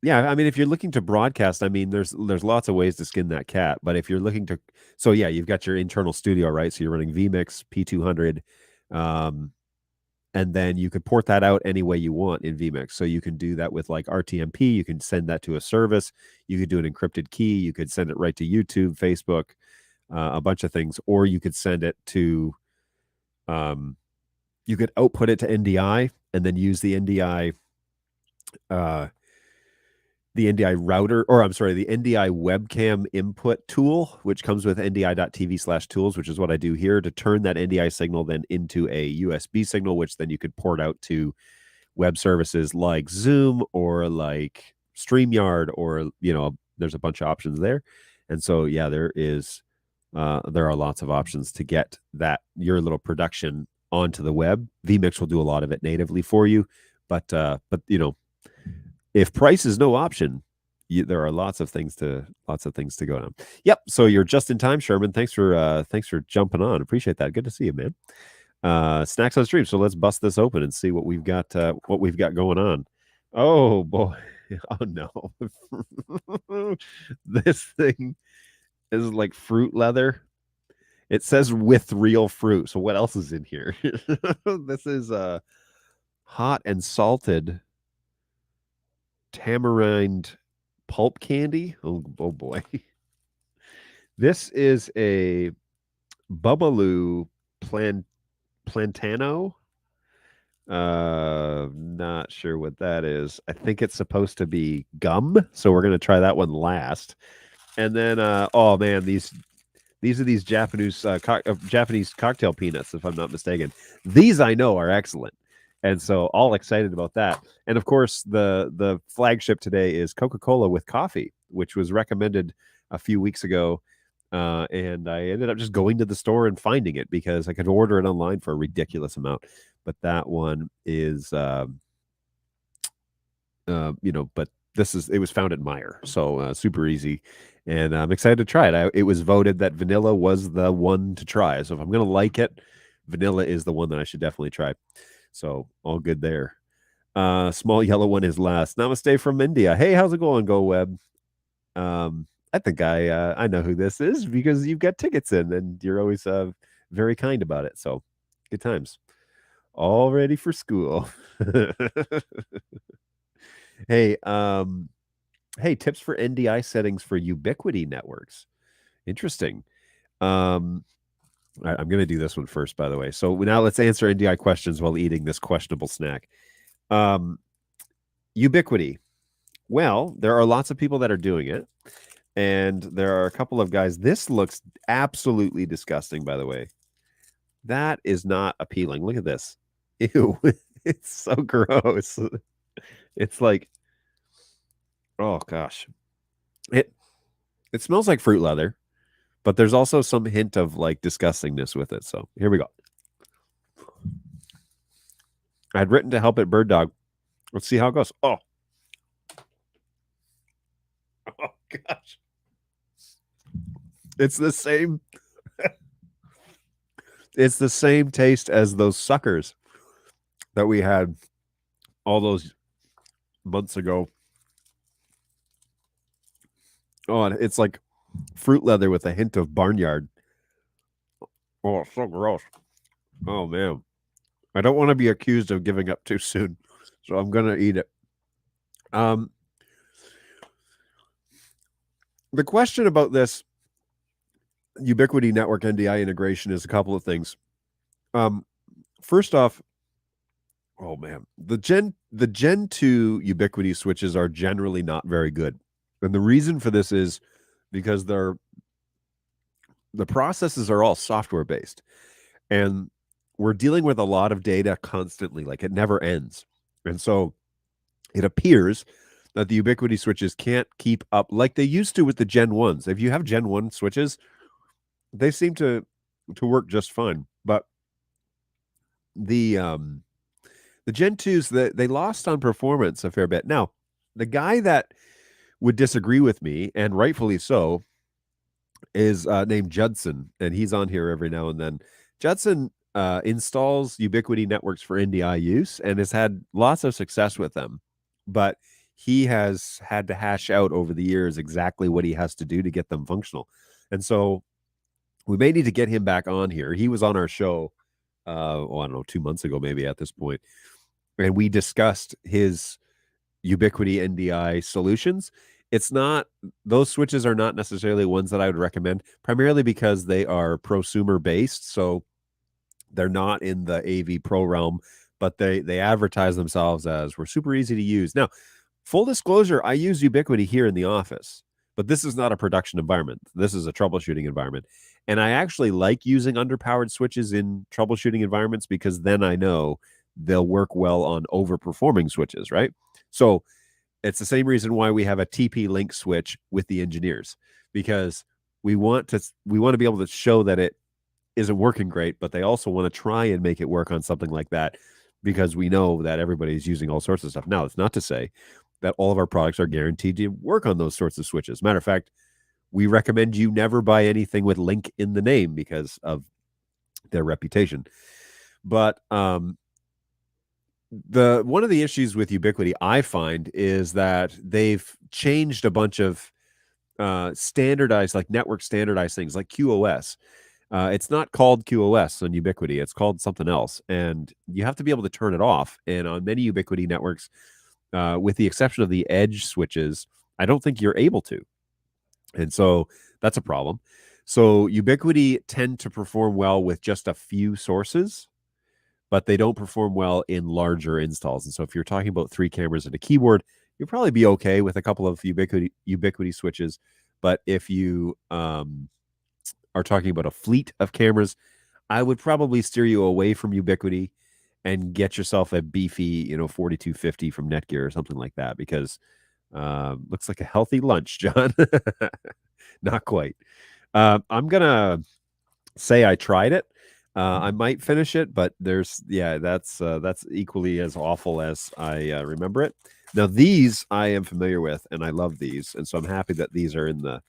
B: yeah, I mean, if you're looking to broadcast, I mean, there's lots of ways to skin that cat. But if you're looking to, so yeah, you've got your internal studio, right? So you're running vMix, P200, and then you could port that out any way you want in vMix. So you can do that with like RTMP. You can send that to a service. You could do an encrypted key. You could send it right to YouTube, Facebook, a bunch of things. Or you could send it to, you could output it to NDI and then use the NDI, router, or I'm sorry, the NDI webcam input tool, which comes with ndi.tv/tools, which is what I do here, to turn that NDI signal then into a USB signal, which then you could port out to web services like Zoom or like StreamYard, or there's a bunch of options there. And so yeah, there are lots of options to get your little production onto the web. vMix will do a lot of it natively for you, but if price is no option, there are lots of things to go down. Yep. So you're just in time, Sherman. Thanks for jumping on. Appreciate that. Good to see you, man. Snacks on stream. So let's bust this open and see what we've got going on. Oh boy. Oh no. This thing is like fruit leather. It says with real fruit. So what else is in here? This is hot and salted tamarind pulp candy. Oh boy. This is a Bubbaloo Plantano. Not sure what that is. I think it's supposed to be gum, so we're gonna try that one last. And then oh man, these are these Japanese cocktail peanuts, if I'm not mistaken. These I know are excellent, and so all excited about that. And of course, the flagship today is Coca-Cola with coffee, which was recommended a few weeks ago. And I ended up just going to the store and finding it because I could order it online for a ridiculous amount. But that one is, but it was found at Meijer, so super easy. And I'm excited to try it. It was voted that vanilla was the one to try. So if I'm going to like it, vanilla is the one that I should definitely try. So all good there. Small yellow one is last. Namaste from India. Hey, how's it going, Go Web? I think I know who this is because you've got tickets in and you're always very kind about it. So good times. All ready for school. Hey, tips for NDI settings for Ubiquiti networks. Interesting. I'm going to do this one first, by the way. So now let's answer NDI questions while eating this questionable snack. Ubiquiti. Well, there are lots of people that are doing it. And there are a couple of guys. This looks absolutely disgusting, by the way. That is not appealing. Look at this. Ew. It's so gross. It's like, oh gosh. It smells like fruit leather, but there's also some hint of like disgustingness with it. So here we go. I'd written to help at BirdDog. Let's see how it goes. Oh gosh. It's the same. It's the same taste as those suckers that we had all those months ago. Oh, and it's like fruit leather with a hint of barnyard. Oh, it's so gross. Oh, man. I don't want to be accused of giving up too soon, so I'm going to eat it. The question about this Ubiquiti network NDI integration is a couple of things. First off, oh man, the Gen 2 Ubiquiti switches are generally not very good. And the reason for this is because the processes are all software based. And we're dealing with a lot of data constantly, like it never ends. And so it appears that the Ubiquiti switches can't keep up like they used to with the Gen 1s. If you have Gen 1 switches, they seem to work just fine. But the Gen 2s, they lost on performance a fair bit. Now, the guy that would disagree with me, and rightfully so, is named Judson, and he's on here every now and then. Judson installs Ubiquiti networks for NDI use and has had lots of success with them. But he has had to hash out over the years exactly what he has to do to get them functional. And so we may need to get him back on here. He was on our show, I don't know, 2 months ago, maybe at this point. And we discussed his Ubiquiti NDI solutions. Those switches are not necessarily ones that I would recommend, primarily because they are prosumer based. So they're not in the AV Pro realm, but they advertise themselves as we're super easy to use. Now, full disclosure, I use Ubiquiti here in the office, but this is not a production environment. This is a troubleshooting environment. And I actually like using underpowered switches in troubleshooting environments because then I know they'll work well on overperforming switches, right? So It's the same reason why we have a TP link switch with the engineers, because we want to be able to show that it isn't working great, but they also want to try and make it work on something like that, because we know that everybody's using all sorts of stuff. Now, it's not to say that all of our products are guaranteed to work on those sorts of switches. Matter of fact, we recommend you never buy anything with link in the name because of their reputation. But one of the issues with Ubiquiti, I find, is that they've changed a bunch of standardized, like network standardized things like QoS. It's not called QoS on Ubiquiti. It's called something else. And you have to be able to turn it off. And on many Ubiquiti networks, with the exception of the edge switches, I don't think you're able to. And so that's a problem. So Ubiquiti tend to perform well with just a few sources, but they don't perform well in larger installs. And so if you're talking about 3 cameras and a keyboard, you'll probably be okay with a couple of Ubiquiti switches. But if you are talking about a fleet of cameras, I would probably steer you away from Ubiquiti and get yourself a beefy, 4250 from Netgear or something like that, because looks like a healthy lunch, John. Not quite. I'm gonna say I tried it. I might finish it, but that's equally as awful as I remember it. Now, these I am familiar with, and I love these, and so I'm happy that these are in the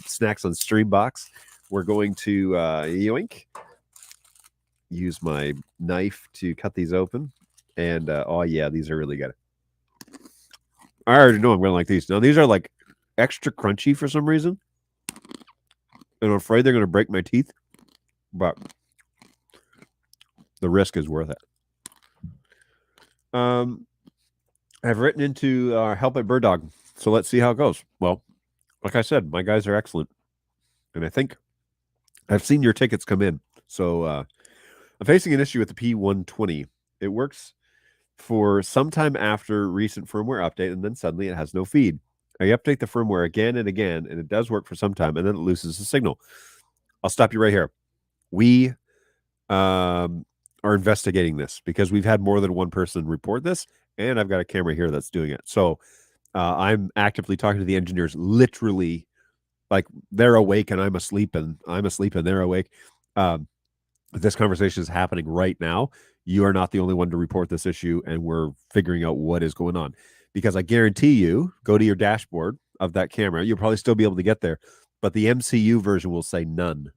B: Snacks on Stream box. We're going to yoink, use my knife to cut these open, and oh yeah, these are really good. I already know I'm gonna like these. Now, these are like extra crunchy for some reason, and I'm afraid they're gonna break my teeth, but the risk is worth it. I've written into help at BirdDog, so let's see how it goes. Well, like I said, my guys are excellent, and I think I've seen your tickets come in. So I'm facing an issue with the P120. It works for some time after recent firmware update, and then suddenly it has no feed. I update the firmware again and again, and it does work for some time, and then it loses the signal. I'll stop you right here. We are investigating this because we've had more than one person report this, and I've got a camera here that's doing it. So I'm actively talking to the engineers, literally, like they're awake and I'm asleep and they're awake. This conversation is happening right now. You are not the only one to report this issue, and we're figuring out what is going on. Because I guarantee you, go to your dashboard of that camera, you'll probably still be able to get there, but the MCU version will say none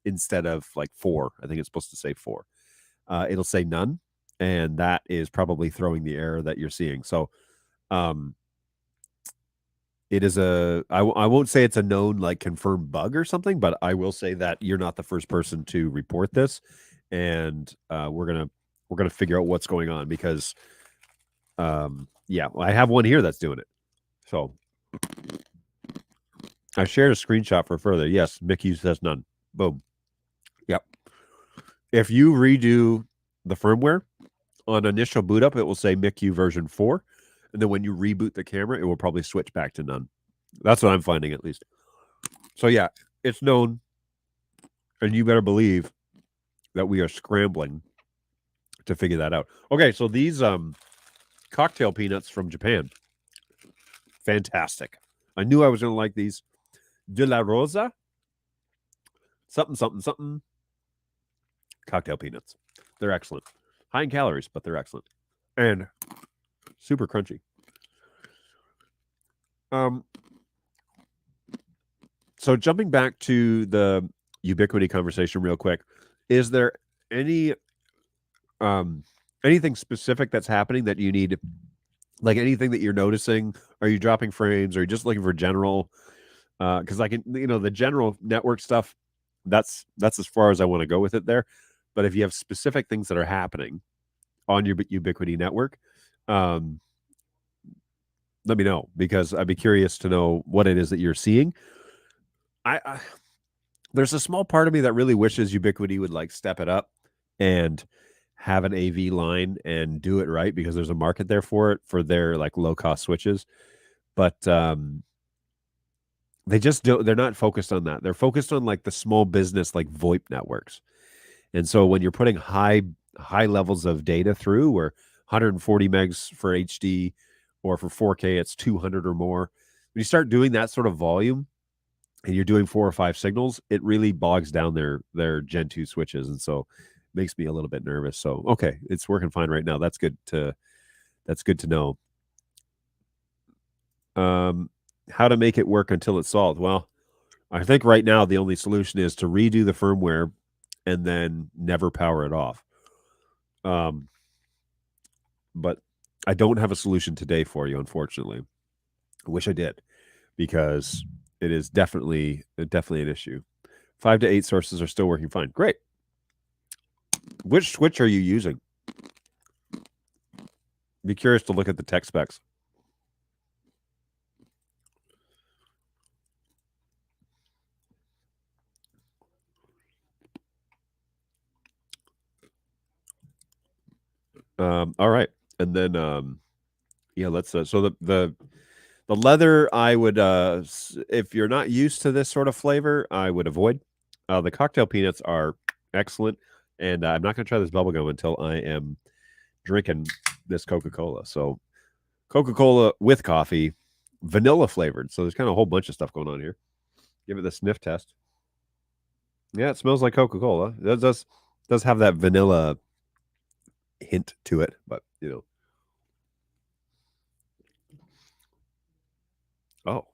B: instead of like 4. I think it's supposed to say 4. It'll say none, and that is probably throwing the error that you're seeing. So it is I won't say it's a known, like, confirmed bug or something, but I will say that you're not the first person to report this, and we're gonna figure out what's going on, because yeah, I have one here that's doing it. So I shared a screenshot for further. Yes, Mickey says none. Boom. Yep. If you redo the firmware on initial boot up, it will say MICU version 4. And then when you reboot the camera, it will probably switch back to none. That's what I'm finding, at least. So yeah, it's known. And you better believe that we are scrambling to figure that out. Okay, so these cocktail peanuts from Japan. Fantastic. I knew I was going to like these. De la Rosa. Something, something, something. Cocktail peanuts. They're excellent. High in calories, but they're excellent. And super crunchy. So jumping back to the Ubiquiti conversation real quick, is there any anything specific that's happening that you need, like anything that you're noticing? Are you dropping frames? Are you just looking for general? Because I can, the general network stuff, that's as far as I want to go with it there. But if you have specific things that are happening on your Ubiquiti network, let me know, because I'd be curious to know what it is that you're seeing. There's a small part of me that really wishes Ubiquiti would like step it up and have an AV line and do it right, because there's a market there for it, for their like low cost switches. But they just don't, they're not focused on that. They're focused on like the small business, like VoIP networks. And so when you're putting high levels of data through, or 140 megs for HD, or for 4K, it's 200 or more. When you start doing that sort of volume and you're doing 4 or 5 signals, it really bogs down their Gen 2 switches. And so makes me a little bit nervous. So, okay, it's working fine right now. That's good to know. How to make it work until it's solved? Well, I think right now the only solution is to redo the firmware and then never power it off. But I don't have a solution today for you, unfortunately. I wish I did, because it is definitely an issue. 5 to 8 sources are still working fine. Great. Which switch are you using? Be curious to look at the tech specs. All right, and then yeah, let's. So the leather, I would, if you're not used to this sort of flavor, I would avoid. The cocktail peanuts are excellent, and I'm not going to try this bubblegum until I am drinking this Coca-Cola. So Coca-Cola with coffee, vanilla flavored. So there's kind of a whole bunch of stuff going on here. Give it the sniff test. Yeah, it smells like Coca-Cola. It does have that vanilla hint to it, but oh,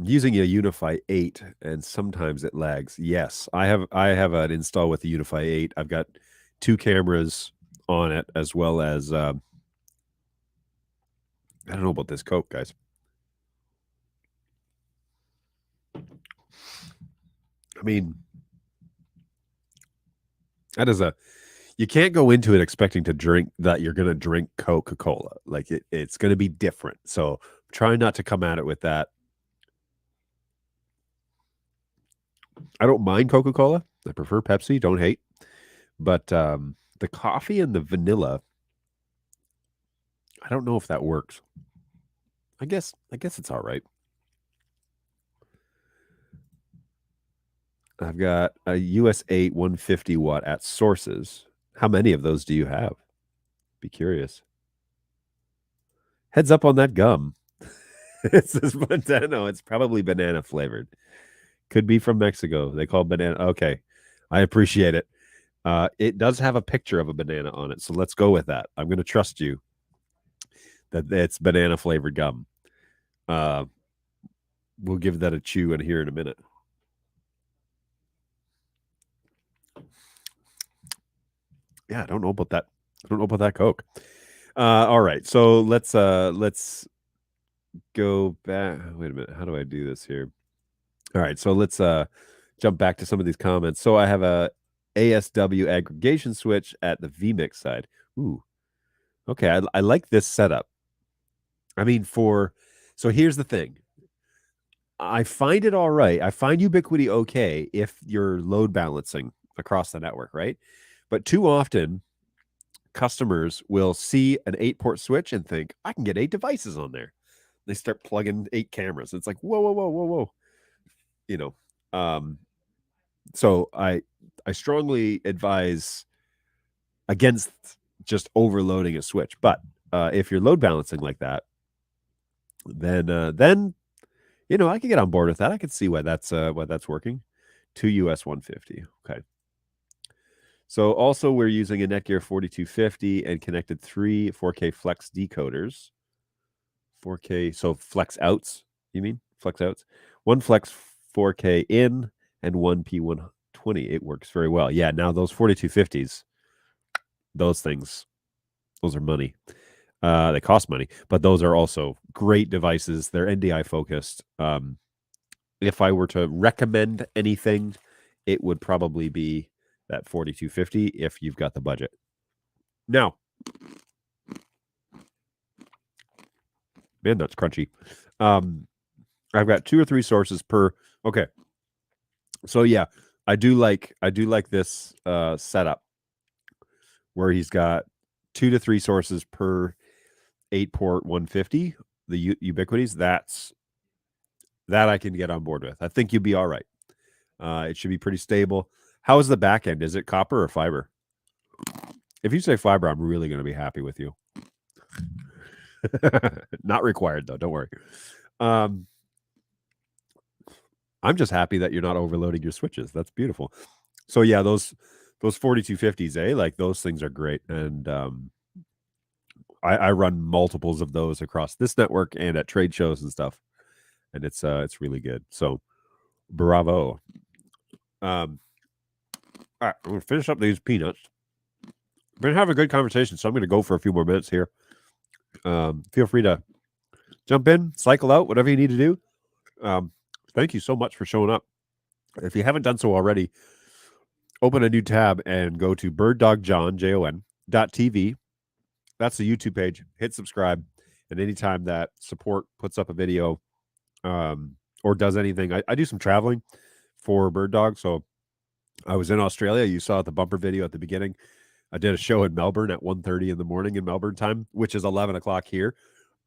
B: I'm using a Unify 8, and sometimes it lags. Yes, I have an install with the Unify 8. I've got 2 cameras on it, as well as I don't know about this Coke, guys. I mean, that is you can't go into it expecting to drink that you're going to drink Coca-Cola. Like it's going to be different. So try not to come at it with that. I don't mind Coca-Cola. I prefer Pepsi. Don't hate. But the coffee and the vanilla, I don't know if that works. I guess it's all right. I've got a US 8 150 watt at sources. How many of those do you have? Be curious. Heads up on that gum. It says Montano. It's probably banana flavored. Could be from Mexico. They call it banana. Okay. I appreciate it. It does have a picture of a banana on it. So let's go with that. I'm going to trust you that it's banana flavored gum. We'll give that a chew in here in a minute. Yeah, I don't know about that. I don't know about that Coke. All right, so let's go back. Wait a minute. How do I do this here? All right, so let's jump back to some of these comments. So I have a ASW aggregation switch at the vMix side. Ooh, okay. I like this setup. I mean, so here's the thing. I find it all right. I find Ubiquiti okay if you're load balancing across the network, right? But too often, customers will see an 8-port switch and think, I can get 8 devices on there. They start plugging 8 cameras. It's like, whoa. So I strongly advise against just overloading a switch. But if you're load balancing like that, then I can get on board with that. I can see why that's working. 2 US 150. Okay. So also we're using a Netgear 4250 and connected 3 4K flex decoders. 4K, so flex outs, you mean? Flex outs. 1 flex 4K in and 1 P120. It works very well. Yeah, now those 4250s, those are money. They cost money, but those are also great devices. They're NDI focused. If I were to recommend anything, it would probably be that 4250 if you've got the budget. Now, man, that's crunchy. I've got 2 or 3 sources per. Okay, so yeah, I do like this setup where he's got 2 to 3 sources per 8-port 150. The Ubiquities. That I can get on board with. I think you'd be all right. It should be pretty stable. How is the back end? Is it copper or fiber? If you say fiber, I'm really going to be happy with you. Not required though. Don't worry. I'm just happy that you're not overloading your switches. That's beautiful. So yeah, those 4250s, like those things are great. And I run multiples of those across this network and at trade shows and stuff. And it's really good. So bravo. All right, I'm gonna finish up these peanuts. We're gonna have a good conversation, so I'm gonna go for a few more minutes here. Feel free to jump in, cycle out, whatever you need to do. Thank you so much for showing up. If you haven't done so already, open a new tab and go to BirdDogJon, JON.TV. That's the YouTube page. Hit subscribe. And anytime that support puts up a video or does anything, I do some traveling for BirdDog. So I was in Australia. You saw the bumper video at the beginning. I did a show in Melbourne at 1:30 in the morning in Melbourne time, which is 11 o'clock here.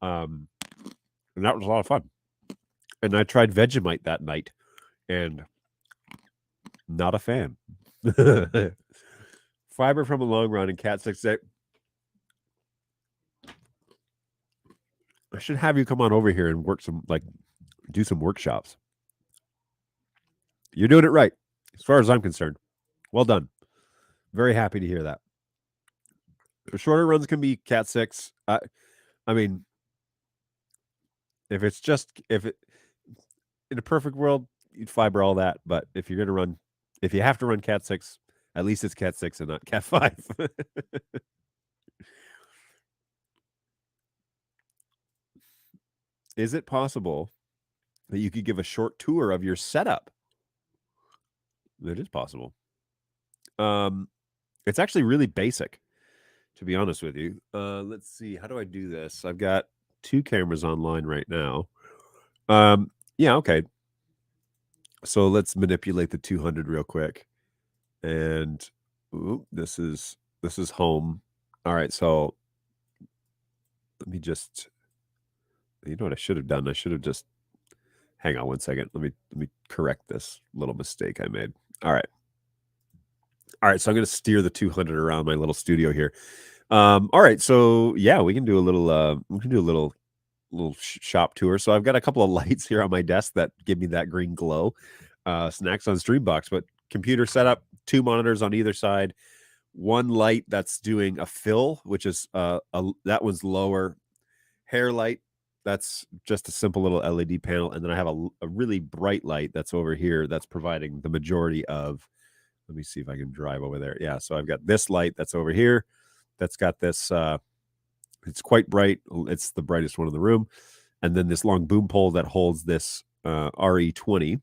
B: And that was a lot of fun. And I tried Vegemite that night and not a fan. Fiber from a long run and Cat 6. I should have you come on over here and do some workshops. You're doing it right, as far as I'm concerned. Well done. Very happy to hear that. The shorter runs can be Cat 6. I mean, if in a perfect world, you'd fiber all that. But if you have to run Cat 6, at least it's Cat 6 and not Cat 5. Is it possible that you could give a short tour of your setup? It is possible. It's actually really basic, to be honest with you. Let's see. How do I do this? I've got 2 cameras online right now. Yeah, okay. So let's manipulate the 200 real quick. And this is home. All right, so let me just, you know what I should have done? I should have just, hang on one second. Let me correct this little mistake I made. All right, so I'm going to steer the 200 around my little studio here. All right, so yeah, we can do a little shop tour. So I've got a couple of lights here on my desk that give me that green glow. Snacks on Streambox, but computer setup, 2 monitors on either side, 1 light that's doing a fill, which is that one's lower. Hair light, that's just a simple little LED panel, and then I have a really bright light that's over here that's providing the majority of. Let me see if I can drive over there. Yeah, so I've got this light that's over here that's got this. It's quite bright. It's the brightest one in the room, and then this long boom pole that holds this RE20.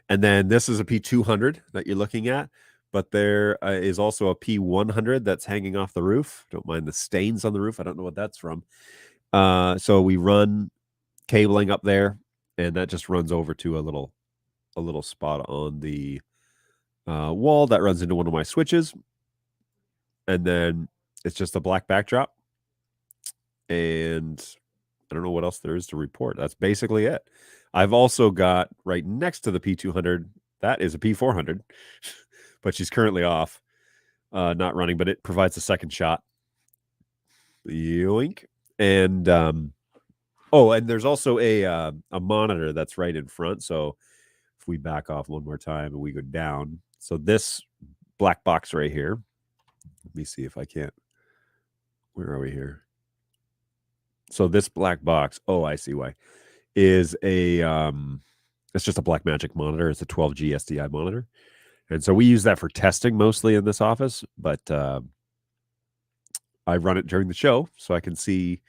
B: And then this is a P200 that you're looking at, but there is also a P100 that's hanging off the roof. Don't mind the stains on the roof. I don't know what that's from. So we run cabling up there, and that just runs over to a little spot on the wall that runs into one of my switches. And then it's just a black backdrop. And I don't know what else there is to report. That's basically it. I've also got right next to the P200, that is a P400, but she's currently off, not running, but it provides a second shot. Yoink. And and there's also a monitor that's right in front. So if we back off one more time and we go down, so this black box right here, let me see if I can't. Where are we here? So this black box, I see why, is it's just a Blackmagic monitor. It's a 12G SDI monitor. And so we use that for testing mostly in this office, but I run it during the show so I can see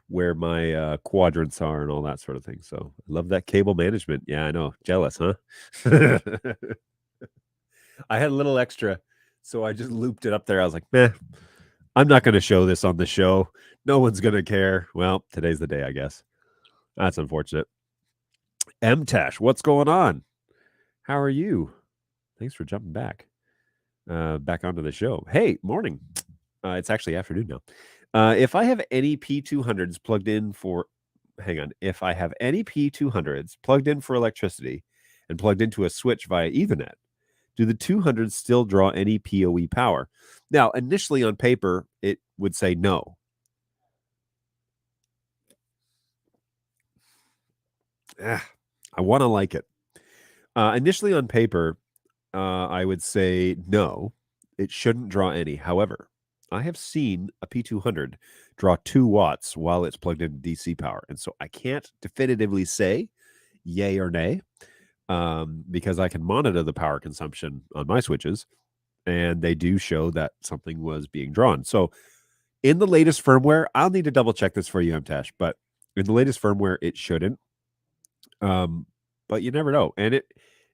B: where my quadrants are and all that sort of thing. So I love that cable management. Yeah, I know. Jealous, huh? I had a little extra, so I just looped it up there. I was like, meh, I'm not going to show this on the show. No one's going to care. Well, today's the day, I guess. That's unfortunate. M-Tash, what's going on? How are you? Thanks for jumping back onto the show. Hey, morning. It's actually afternoon now. If I have any P200s plugged in for, if I have any P200s plugged in for electricity and plugged into a switch via Ethernet, Do the 200s still draw any PoE power? Now, initially on paper, it would say no. I want to like it. Initially on paper, I would say no, it shouldn't draw any. However, I have seen a P200 draw 2 watts while it's plugged into DC power. And so I can't definitively say yay or nay because I can monitor the power consumption on my switches, and they do show that something was being drawn. So in the latest firmware, I'll need to double check this for you, MTash, but in the latest firmware, it shouldn't. But you never know. And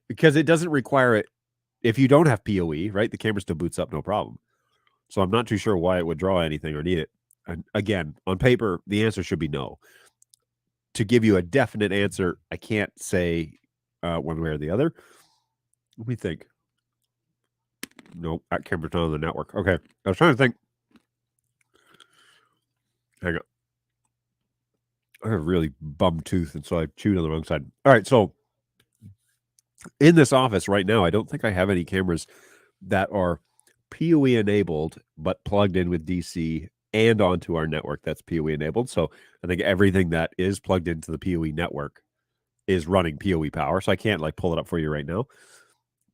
B: because it doesn't require it if you don't have PoE, right? The camera still boots up, no problem. So I'm not too sure why it would draw anything or need it. And again, on paper, the answer should be no. To give you a definite answer, I can't say one way or the other. Let me think. Nope, that camera's not on the network. Okay, I was trying to think. Hang on. I have a really bum tooth, and so I chewed on the wrong side. All right, so in this office right now, I don't think I have any cameras that are PoE enabled, but plugged in with DC and onto our network that's PoE enabled. So I think everything that is plugged into the PoE network is running PoE power. So I can't like pull it up for you right now,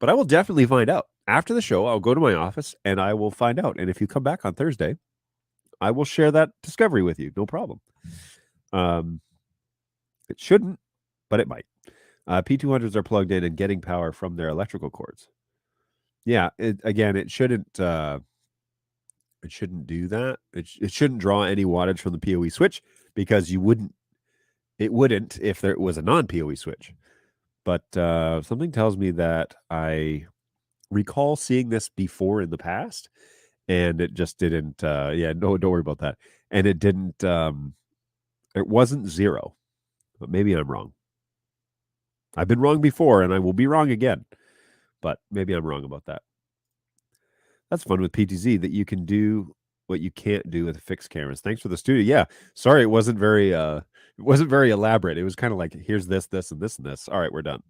B: but I will definitely find out. After the show, I'll go to my office and I will find out. And if you come back on Thursday, I will share that discovery with you. No problem. It shouldn't, but it might. P200s are plugged in and getting power from their electrical cords. Yeah, it shouldn't do that. It shouldn't draw any wattage from the PoE switch because it wouldn't if there was a non-PoE switch. But something tells me that I recall seeing this before in the past, and it just didn't. Don't worry about that. And it didn't. It wasn't 0, but maybe I'm wrong. I've been wrong before, and I will be wrong again. But maybe I'm wrong about that. That's fun with PTZ that you can do what you can't do with fixed cameras. Thanks for the studio. Yeah, sorry it wasn't very elaborate. It was kind of like here's this, and this, and this. All right, we're done.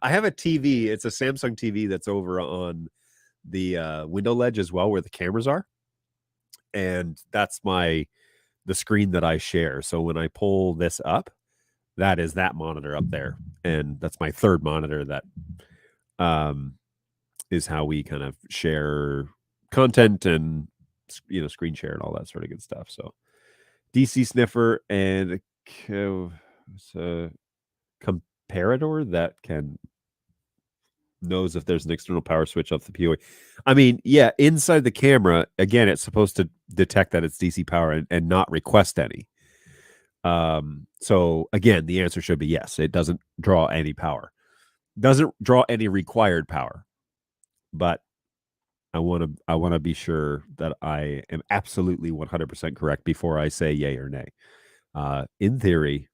B: I have a TV. It's a Samsung TV that's over on the window ledge as well, where the cameras are, and that's the screen that I share. So when I pull this up, that is that monitor up there, and that's my third monitor. That is how we kind of share content and screen share and all that sort of good stuff. So DC sniffer and a comparator that knows if there's an external power switch off the PoE. I mean, yeah, inside the camera, again, it's supposed to detect that it's DC power and not request any. So again, the answer should be yes. It doesn't draw any power. Doesn't draw any required power. But I want to be sure that I am absolutely 100% correct before I say yay or nay. In theory,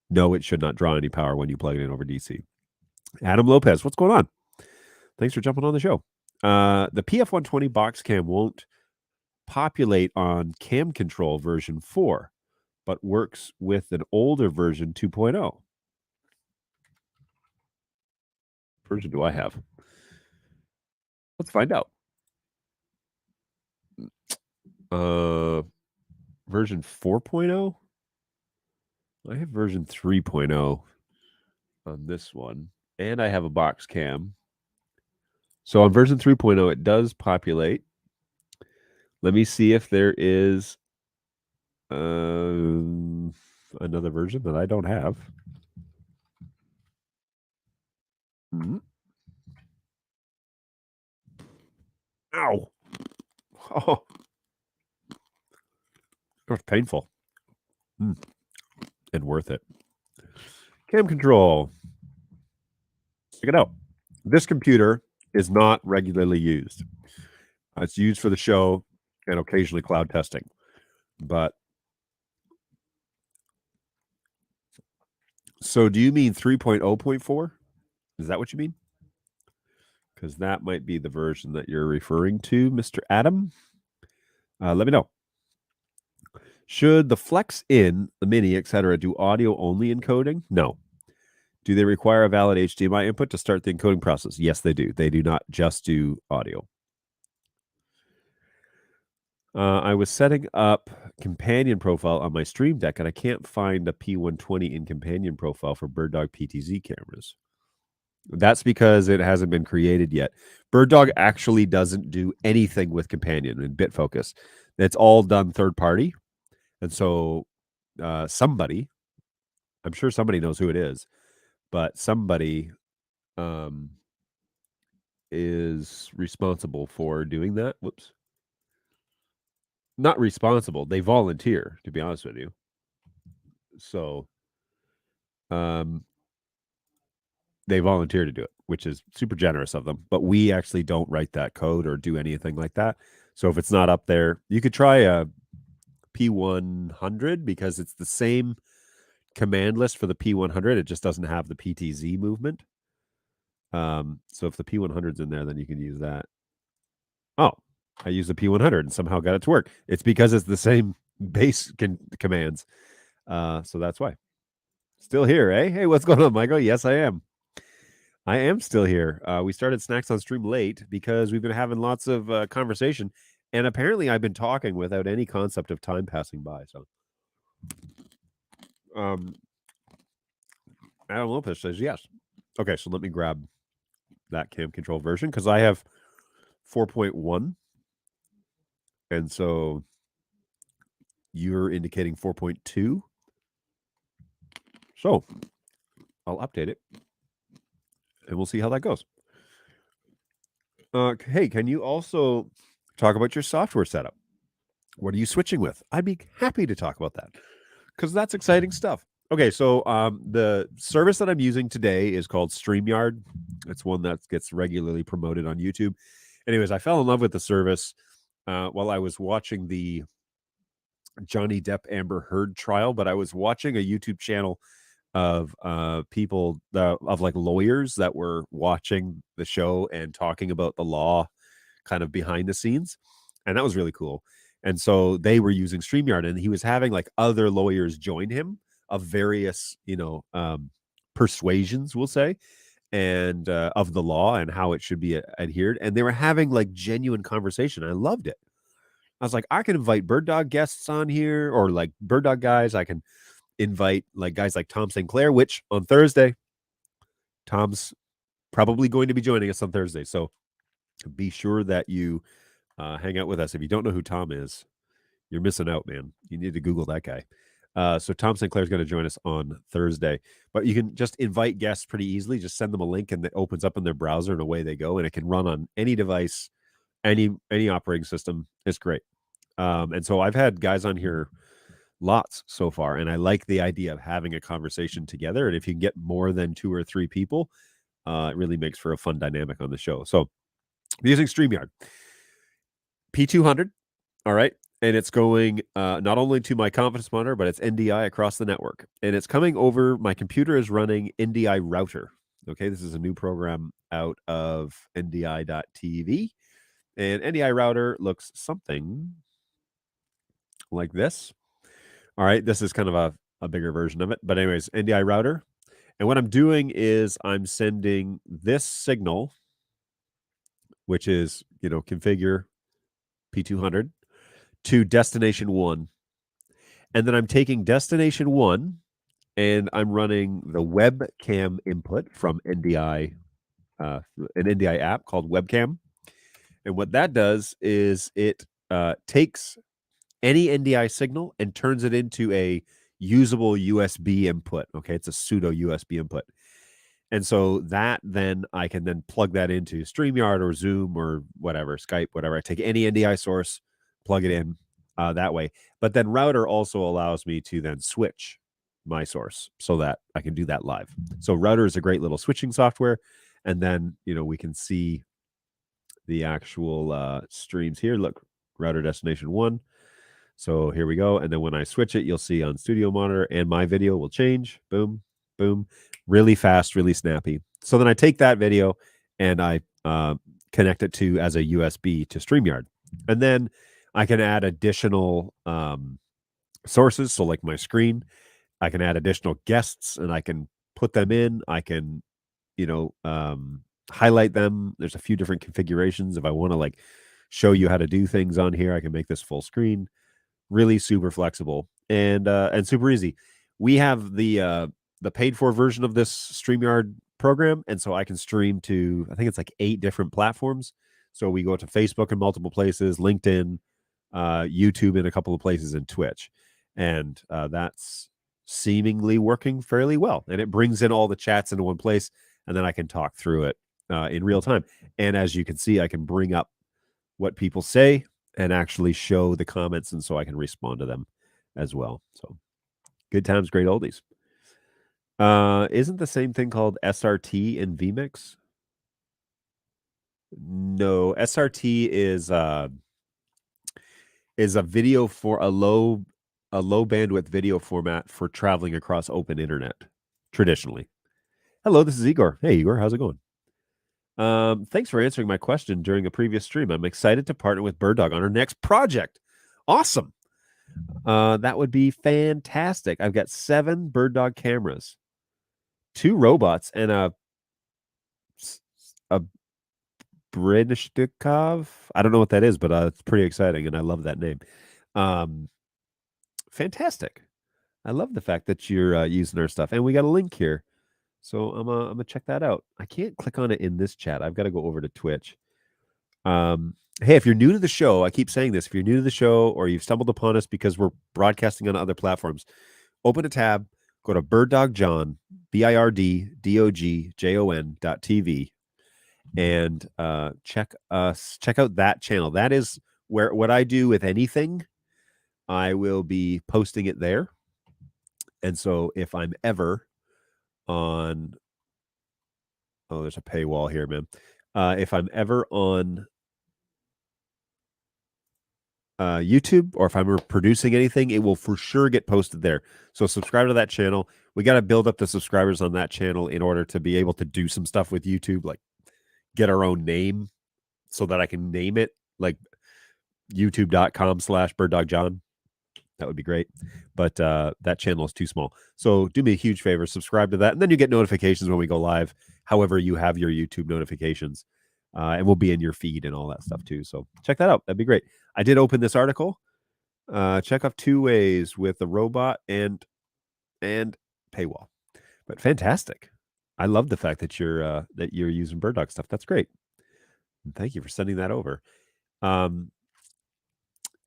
B: no, it should not draw any power when you plug it in over DC. Adam Lopez, what's going on? Thanks for jumping on the show. The PF120 box cam won't populate on Cam Control version 4, but works with an older version 2.0. Version do I have? Let's find out. Version 4.0? I have version 3.0 on this one, and I have a box cam. So on version 3.0, it does populate. Let me see if there is another version that I don't have. Ow. Oh. It was painful. And worth it. Cam Control. Check it out. This computer is not regularly used. It's used for the show and occasionally cloud testing. But so do you mean 3.0.4? Is that what you mean? Because that might be the version that you're referring to, Mr. Adam. Let me know. Should the Flex In, the Mini, etc., do audio only encoding? No. Do they require a valid HDMI input to start the encoding process? Yes, they do. They do not just do audio. I was setting up companion profile on my Stream Deck, and I can't find a P120 in companion profile for BirdDog PTZ cameras. That's because it hasn't been created yet. BirdDog actually doesn't do anything with companion in BitFocus. It's all done third party. And so somebody, I'm sure somebody knows who it is, but somebody is responsible for doing that. Whoops. Not responsible. They volunteer, to be honest with you. So they volunteer to do it, which is super generous of them. But we actually don't write that code or do anything like that. So if it's not up there, you could try a P100 because it's the same command list for the P100. It just doesn't have the PTZ movement. So if the P100's in there, then you can use that. Oh, I used the P100 and somehow got it to work. It's because it's the same base commands. So that's why. Still here, eh? Hey, what's going on, Michael? Yes, I am. I am still here. We started Snacks on Stream late because we've been having lots of conversation. And apparently I've been talking without any concept of time passing by. So Adam Lopez says yes. Okay, so let me grab that cam control version because I have 4.1. And so you're indicating 4.2. So I'll update it and we'll see how that goes. Hey, can you also talk about your software setup? What are you switching with? I'd be happy to talk about that because that's exciting stuff. Okay, so the service that I'm using today is called StreamYard. It's one that gets regularly promoted on YouTube. Anyways, I fell in love with the service while I was watching the Johnny Depp Amber Heard trial, but I was watching a YouTube channel of people of like lawyers that were watching the show and talking about the law kind of behind the scenes, and that was really cool. And so they were using StreamYard, and he was having like other lawyers join him of various persuasions, we'll say, and of the law and how it should be adhered, and they were having like genuine conversation. I loved it. I was like, I can invite BirdDog guests on here, or like BirdDog guys. I can invite like guys like Tom St. Clair, which on Thursday, Tom's probably going to be joining us on Thursday. So be sure that you hang out with us. If you don't know who Tom is, you're missing out, man. You need to Google that guy. So Tom St. Clair is going to join us on Thursday, but you can just invite guests pretty easily. Just send them a link and it opens up in their browser and away they go. And it can run on any device, any operating system. It's great. And so I've had guys on here lots so far, and I like the idea of having a conversation together. And if you can get more than 2 or 3 people, it really makes for a fun dynamic on the show. So I'm using StreamYard P200. All right. And it's going not only to my confidence monitor, but it's NDI across the network. And it's coming over. My computer is running NDI router. Okay. This is a new program out of NDI.tv. And NDI router looks something like this. All right. This is kind of a bigger version of it. But anyways, NDI router. And what I'm doing is I'm sending this signal, which is, configure P200, to destination 1. And then I'm taking destination 1 and I'm running the webcam input from NDI, an NDI app called Webcam. And what that does is it takes any NDI signal and turns it into a usable USB input. Okay, it's a pseudo USB input. And so that then I can then plug that into StreamYard or Zoom or whatever, Skype, whatever. I take any NDI source, plug it in that way. But then router also allows me to then switch my source so that I can do that live. So router is a great little switching software. And then, we can see the actual streams here. Look, router destination 1. So here we go. And then when I switch it, you'll see on studio monitor and my video will change. Boom, boom, really fast, really snappy. So then I take that video and I connect it as a USB to StreamYard. And then I can add additional sources. So like my screen, I can add additional guests and I can put them in. I can, highlight them. There's a few different configurations. If I want to like show you how to do things on here, I can make this full screen. Really super flexible and super easy. We have the paid for version of this StreamYard program, and so I can stream to, I think it's like 8 different platforms. So we go to Facebook in multiple places, LinkedIn, YouTube in a couple of places, and Twitch, and that's seemingly working fairly well. And it brings in all the chats into one place, and then I can talk through it in real time. And as you can see, I can bring up what people say and actually show the comments, and so I can respond to them as well. So good times, great oldies. Isn't the same thing called SRT in vMix? No, SRT is a video for a low bandwidth video format for traveling across open internet traditionally. Hello, this is Igor. Hey Igor, how's it going? Thanks for answering my question during a previous stream. I'm excited to partner with BirdDog on our next project. Awesome. That would be fantastic. I've got 7 BirdDog cameras, 2 robots, and a Brynishnikov. I don't know what that is, but it's pretty exciting, and I love that name. Fantastic. I love the fact that you're using our stuff, and we got a link here. So I'm gonna check that out. I can't click on it in this chat. I've got to go over to Twitch. Hey, if you're new to the show, I keep saying this. If you're new to the show or you've stumbled upon us because we're broadcasting on other platforms, open a tab, go to BirdDogJon, BirdDogJon.tv, and check out that channel. That is where what I do with anything, I will be posting it there. And so if I'm ever on, oh, there's a paywall here, man. If I'm ever on YouTube, or if I'm producing anything, it will for sure get posted there. So subscribe to that channel. We got to build up the subscribers on that channel in order to be able to do some stuff with YouTube, like get our own name so that I can name it like youtube.com/BirdDogJon. That would be great. But that channel is too small. So do me a huge favor, subscribe to that. And then you get notifications when we go live, however you have your YouTube notifications. And we'll be in your feed and all that stuff too. So check that out. That'd be great. I did open this article. Check off 2 ways with the robot and paywall. But fantastic. I love the fact that you're using BirdDog stuff. That's great. And thank you for sending that over.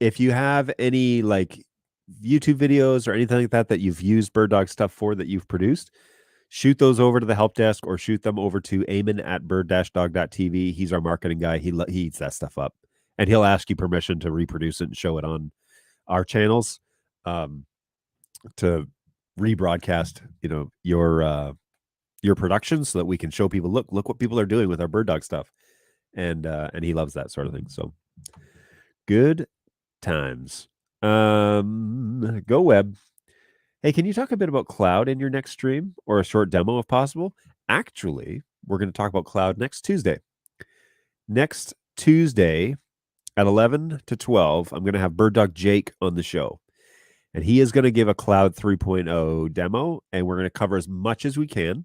B: If you have any like YouTube videos or anything like that you've used BirdDog stuff for that you've produced, shoot those over to the help desk or shoot them over to Eamon@bird-dog.tv. He's our marketing guy. He eats that stuff up, and he'll ask you permission to reproduce it and show it on our channels to rebroadcast, your production so that we can show people, look what people are doing with our BirdDog stuff. And he loves that sort of thing. So good times. Go web. Hey, can you talk a bit about cloud in your next stream or a short demo if possible? Actually, we're going to talk about cloud next Tuesday. Next Tuesday at 11 to 12, I'm going to have BirdDog Jake on the show. And he is going to give a Cloud 3.0 demo, and we're going to cover as much as we can.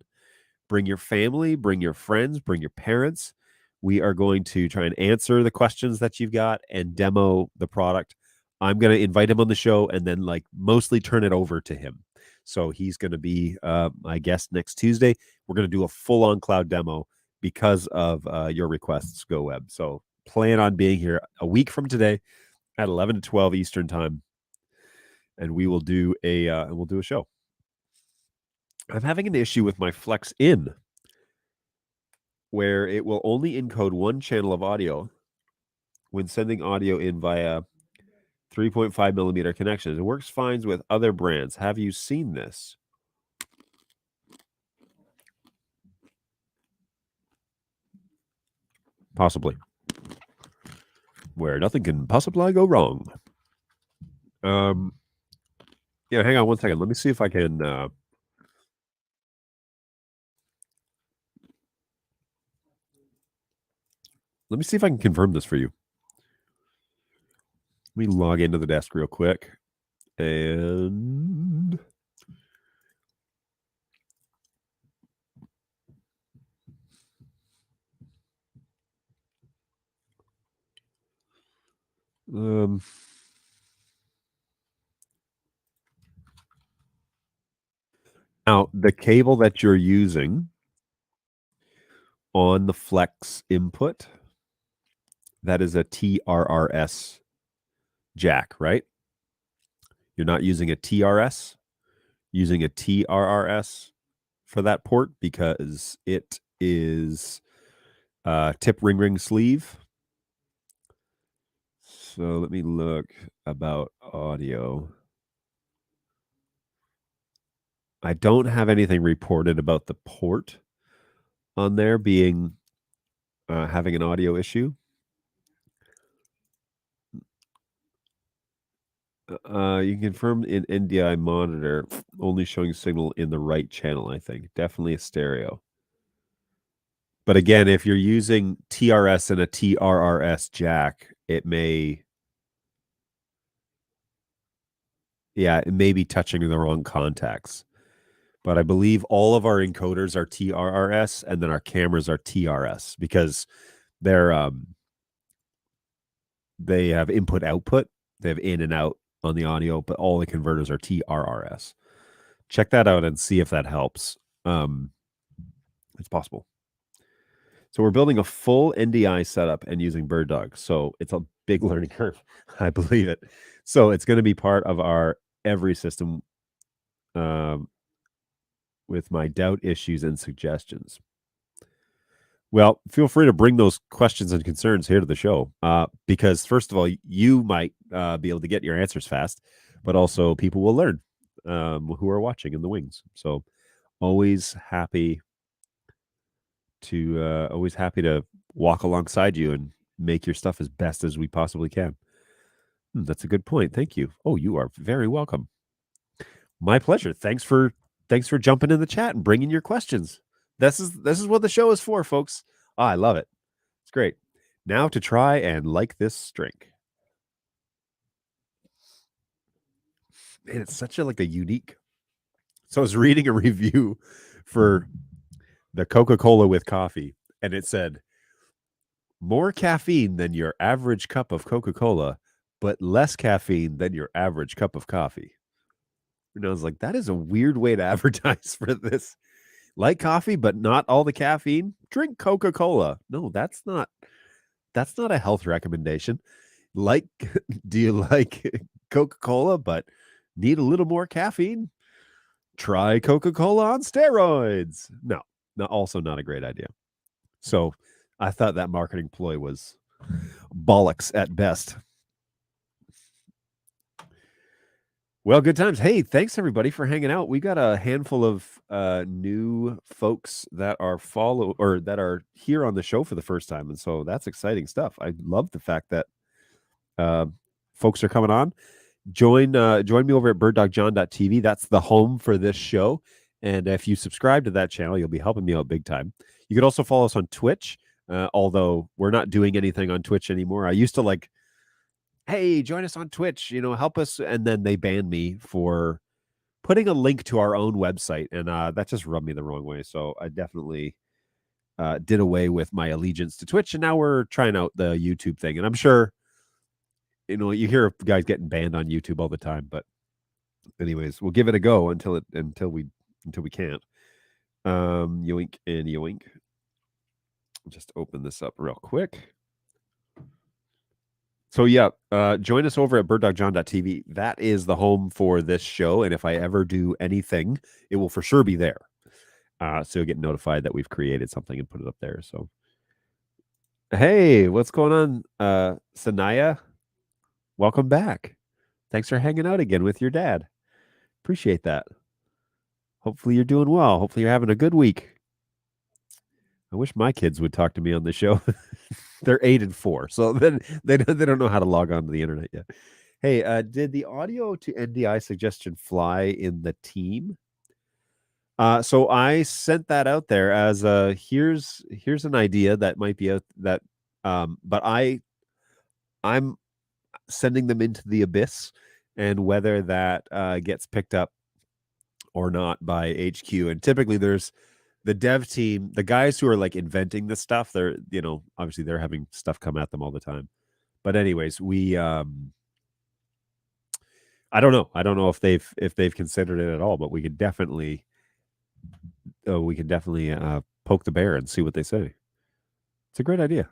B: Bring your family, bring your friends, bring your parents. We are going to try and answer the questions that you've got and demo the product. I'm going to invite him on the show and then mostly turn it over to him. So he's going to be my guest next Tuesday. We're going to do a full-on cloud demo because of your requests, Go Web. So plan on being here a week from today at 11 to 12 Eastern time, and we will do a show. I'm having an issue with my Flex In, where it will only encode one channel of audio when sending audio in via 3.5 millimeter connections. It works fine with other brands. Have you seen this? Possibly. Where nothing can possibly go wrong. Yeah, hang on one second. Let me see if I can let me see if I can confirm this for you. Let me log into the desk real quick. And Now, the cable that you're using on the Flex input, that is a TRRS jack, right? You're not using a TRS, using a TRRS for that port because it is tip ring sleeve. So let me look about audio. I don't have anything reported about the port on there being having an audio issue. You can confirm in NDI monitor only showing signal in the right channel, I think. Definitely a stereo. But again, if you're using TRS and a TRRS jack, it may be touching the wrong contacts. But I believe all of our encoders are TRRS and then our cameras are TRS because they're they have input output. They have in and out on the audio, but all the converters are TRRS. Check that out and see if that helps. It's possible. So we're building a full NDI setup and using BirdDog. So it's a big learning curve. I believe it. So it's going to be part of our every system with my doubt, issues, and suggestions. Well, feel free to bring those questions and concerns here to the show because, first of all, you might be able to get your answers fast, but also people will learn who are watching in the wings. So always happy to walk alongside you and make your stuff as best as we possibly can. That's a good point. Thank you. Oh, you are very welcome. My pleasure. Thanks for jumping in the chat and bringing your questions. This is what the show is for, folks. Oh, I love it. It's great. Now to try and like this drink. Man, it's such a unique. So I was reading a review for the Coca-Cola with coffee, and it said more caffeine than your average cup of Coca-Cola, but less caffeine than your average cup of coffee. And I was like, that is a weird way to advertise for this. Like coffee, but not all the caffeine. Drink Coca-Cola. No, that's not a health recommendation. Do you like Coca-Cola, but need a little more caffeine? Try Coca-Cola on steroids. No, also not a great idea. So I thought that marketing ploy was bollocks at best. Well, good times. Hey, thanks everybody for hanging out. We got a handful of new folks that are here on the show for the first time, and so that's exciting stuff. I love the fact that folks are coming on. Join me over at birddogjohn.tv. That's the home for this show, and if you subscribe to that channel, you'll be helping me out big time. You could also follow us on Twitch, although we're not doing anything on Twitch anymore. I used to hey, join us on Twitch, help us. And then they banned me for putting a link to our own website. And that just rubbed me the wrong way. So I definitely did away with my allegiance to Twitch. And now we're trying out the YouTube thing. And I'm sure, you hear of guys getting banned on YouTube all the time. But anyways, we'll give it a go until we can't. Yoink and yoink. Just open this up real quick. So yeah, join us over at birddogjohn.tv. That is the home for this show, and if I ever do anything, it will for sure be there. So you'll get notified that we've created something and put it up there. So, hey, what's going on, Sanaya? Welcome back. Thanks for hanging out again with your dad. Appreciate that. Hopefully you're doing well. Hopefully you're having a good week. I wish my kids would talk to me on the show. They're 8 and 4, so then they don't know how to log on to the internet yet. Hey, did the audio to NDI suggestion fly in the team? So I sent that out there as here's an idea that might be out that, but I'm sending them into the abyss, and whether that gets picked up or not by HQ. And typically there's the dev team, the guys who are inventing this stuff, they're, obviously they're having stuff come at them all the time. But anyways, we I don't know. I don't know if they've considered it at all, but we could definitely poke the bear and see what they say. It's a great idea.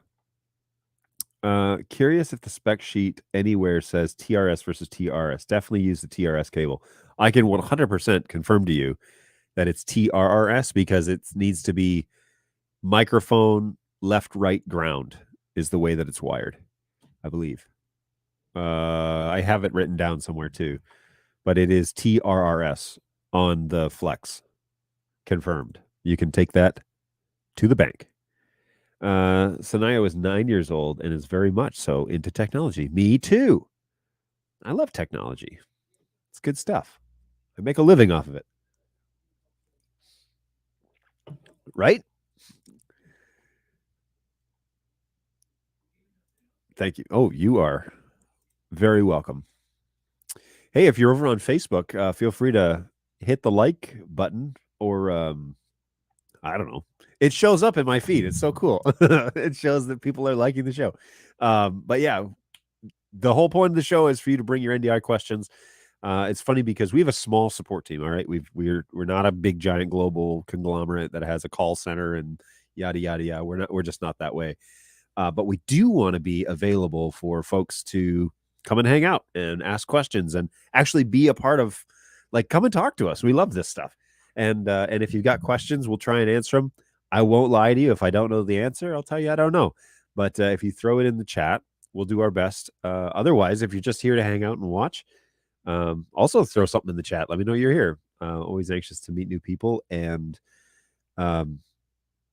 B: Curious if the spec sheet anywhere says TRS versus TRS. Definitely use the TRS cable. I can 100% confirm to you that it's TRRS because it needs to be microphone left, right, ground is the way that it's wired, I believe. I have it written down somewhere too, but it is TRRS on the Flex. Confirmed. You can take that to the bank. Sanaya is 9 years old and is very much so into technology. Me too. I love technology. It's good stuff. I make a living off of it. Right? Thank you. Oh, you are very welcome. Hey, if you're over on Facebook, feel free to hit the like button or I don't know. It shows up in my feed. It's so cool. It shows that people are liking the show. But yeah, the whole point of the show is for you to bring your NDI questions. It's funny because we have a small support team. All right, we're not a big giant global conglomerate that has a call center and yada yada yada. We're just not that way. But we do want to be available for folks to come and hang out and ask questions and actually be a part of, like, come and talk to us. We love this stuff. And if you've got questions, we'll try and answer them. I won't lie to you. If I don't know the answer, I'll tell you I don't know. But if you throw it in the chat, we'll do our best. Otherwise, if you're just here to hang out and watch, also throw something in the chat. Let me know you're here. Always anxious to meet new people and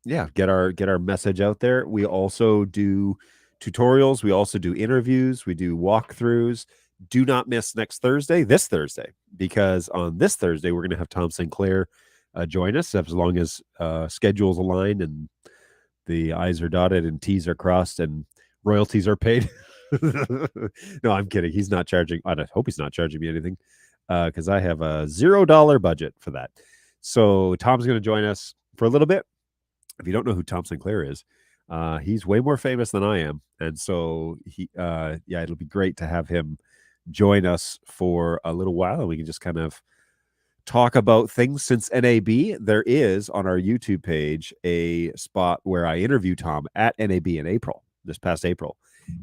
B: yeah, get our message out there. We also do tutorials. We also do interviews. We do walkthroughs. Do not miss this Thursday, because on this Thursday, we're going to have Tom Sinclair join us as long as schedules align and the I's are dotted and T's are crossed and royalties are paid. No, I'm kidding. He's not charging. I hope he's not charging me anything because I have a $0 budget for that. So Tom's going to join us for a little bit. If you don't know who Tom Sinclair is, he's way more famous than I am. And so it'll be great to have him join us for a little while and we can just kind of talk about things. Since NAB, there is on our YouTube page a spot where I interview Tom at NAB in this past April.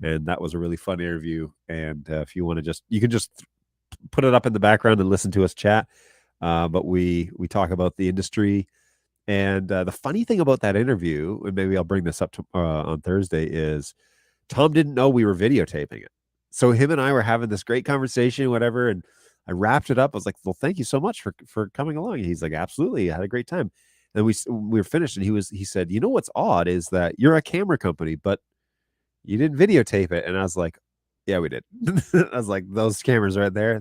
B: And that was a really fun interview. And if you want to you can just put it up in the background and listen to us chat. But we talk about the industry. And the funny thing about that interview, and maybe I'll bring this up on Thursday, is Tom didn't know we were videotaping it. So him and I were having this great conversation, whatever, and I wrapped it up. I was like, well, thank you so much for coming along. And he's like, absolutely. I had a great time. And we were finished, and he said, you know what's odd is that you're a camera company, but you didn't videotape it. And I was like, yeah, we did. I was like, those cameras right there,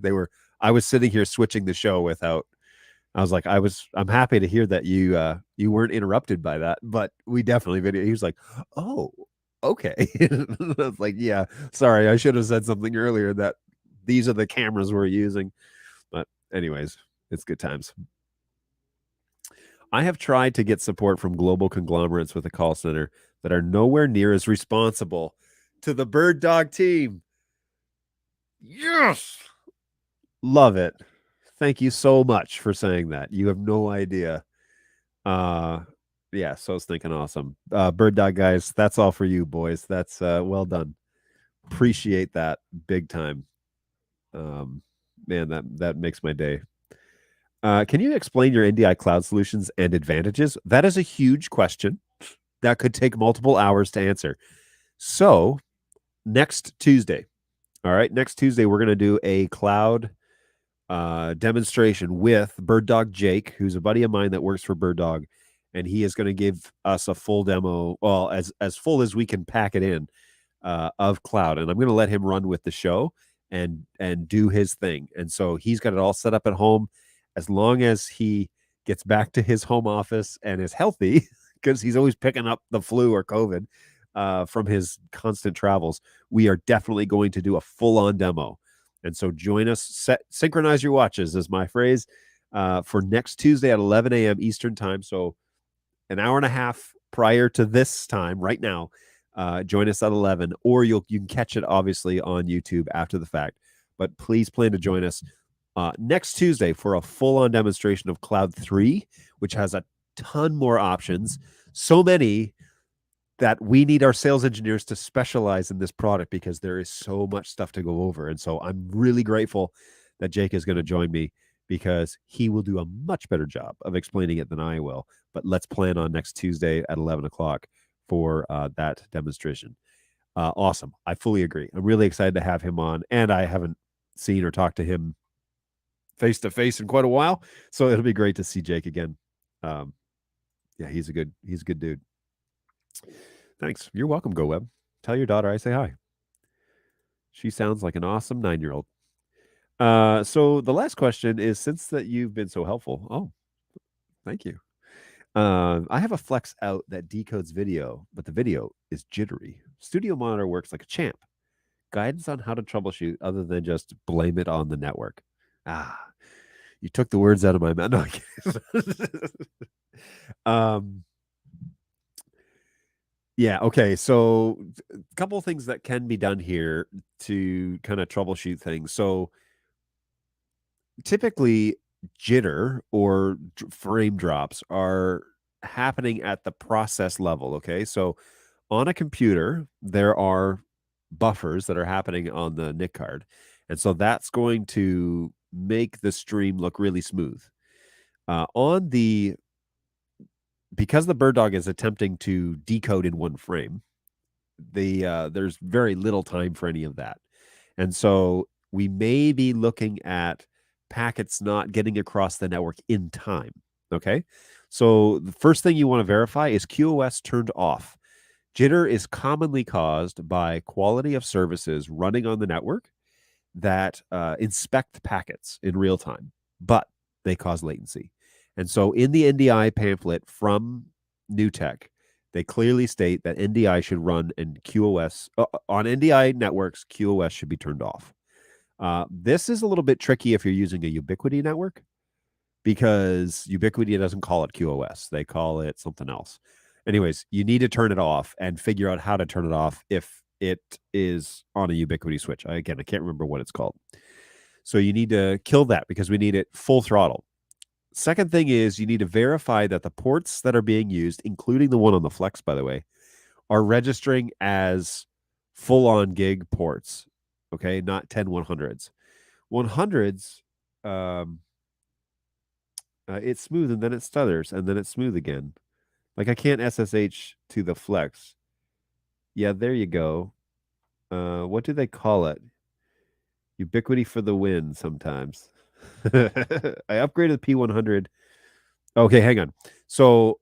B: I was sitting here switching the show without. I was like, I'm happy to hear that you weren't interrupted by that, but we definitely video. He was like, oh, okay. I was like, yeah, sorry, I should have said something earlier that these are the cameras we're using. But anyways, it's good times. I have tried to get support from global conglomerates with a call center that are nowhere near as responsible to the BirdDog team. Yes. Love it. Thank you so much for saying that. You have no idea. Yeah, so stinking awesome. BirdDog guys, that's all for you, boys. That's well done. Appreciate that big time. Man, that makes my day. Can you explain your NDI cloud solutions and advantages? That is a huge question that could take multiple hours to answer. So next Tuesday, all right, next Tuesday, we're going to do a cloud demonstration with BirdDog Jake, who's a buddy of mine that works for BirdDog, and he is going to give us a full demo, well, as full as we can pack it in, of cloud. And I'm going to let him run with the show and do his thing. And so he's got it all set up at home. As long as he gets back to his home office and is healthy, because he's always picking up the flu or COVID from his constant travels, we are definitely going to do a full-on demo. And so join us, synchronize your watches is my phrase, for next Tuesday at 11 a.m. Eastern time. So an hour and a half prior to this time right now, Join us at 11, or you can catch it obviously on YouTube after the fact. But please plan to join us next Tuesday for a full-on demonstration of Cloud 3, which has a ton more options. So many that we need our sales engineers to specialize in this product because there is so much stuff to go over. And so I'm really grateful that Jake is going to join me because he will do a much better job of explaining it than I will. But let's plan on next Tuesday at 11 o'clock for that demonstration. Awesome. I fully agree. I'm really excited to have him on, and I haven't seen or talked to him face to face in quite a while. So it'll be great to see Jake again. Yeah, he's a good dude. Thanks. You're welcome, GoWeb. Tell your daughter I say hi. She sounds like an awesome 9-year-old. So the last question is, since that you've been so helpful. Oh, thank you. I have a Flex out that decodes video, but the video is jittery. Studio Monitor works like a champ. Guidance on how to troubleshoot other than just blame it on the network. You took the words out of my mouth. No, yeah, okay. So a couple of things that can be done here to kind of troubleshoot things. So typically jitter or frame drops are happening at the process level, okay? So on a computer, there are buffers that are happening on the NIC card. And so that's going to make the stream look really smooth. Because the BirdDog is attempting to decode in one frame, there's very little time for any of that. And so we may be looking at packets not getting across the network in time, okay? So the first thing you want to verify is QoS turned off. Jitter is commonly caused by quality of services running on the network that inspect packets in real time, but they cause latency. And so in the NDI pamphlet from NewTek, they clearly state that NDI should run and QoS on NDI networks, QoS should be turned off. This is a little bit tricky if you're using a Ubiquiti network, because Ubiquiti doesn't call it QoS. They call it something else. Anyways, you need to turn it off and figure out how to turn it off if it is on a Ubiquiti switch. I can't remember what it's called. So you need to kill that because we need it full throttle. Second thing is you need to verify that the ports that are being used, including the one on the Flex, by the way, are registering as full-on gig ports, okay? Not 10 100s. 100s, it's smooth and then it stutters and then it's smooth again. Like I can't SSH to the Flex. Yeah, there you go. What do they call it? Ubiquiti for the win sometimes. I upgraded the P100. Okay, hang on. So,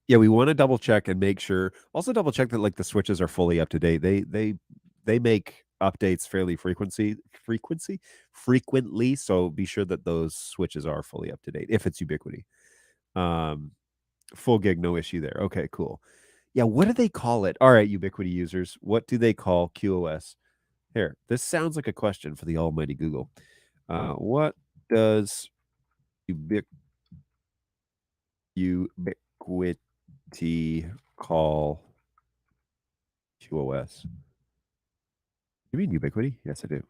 B: yeah, we want to double check and make sure. Also, double check that like the switches are fully up to date. They make updates fairly frequently. So be sure that those switches are fully up to date if it's Ubiquiti. Full gig, no issue there. Okay, cool. Yeah, what do they call it? All right, Ubiquiti users, what do they call QoS? Here, this sounds like a question for the almighty Google. What does Ubiquiti call QoS? You mean Ubiquiti? Yes, I do.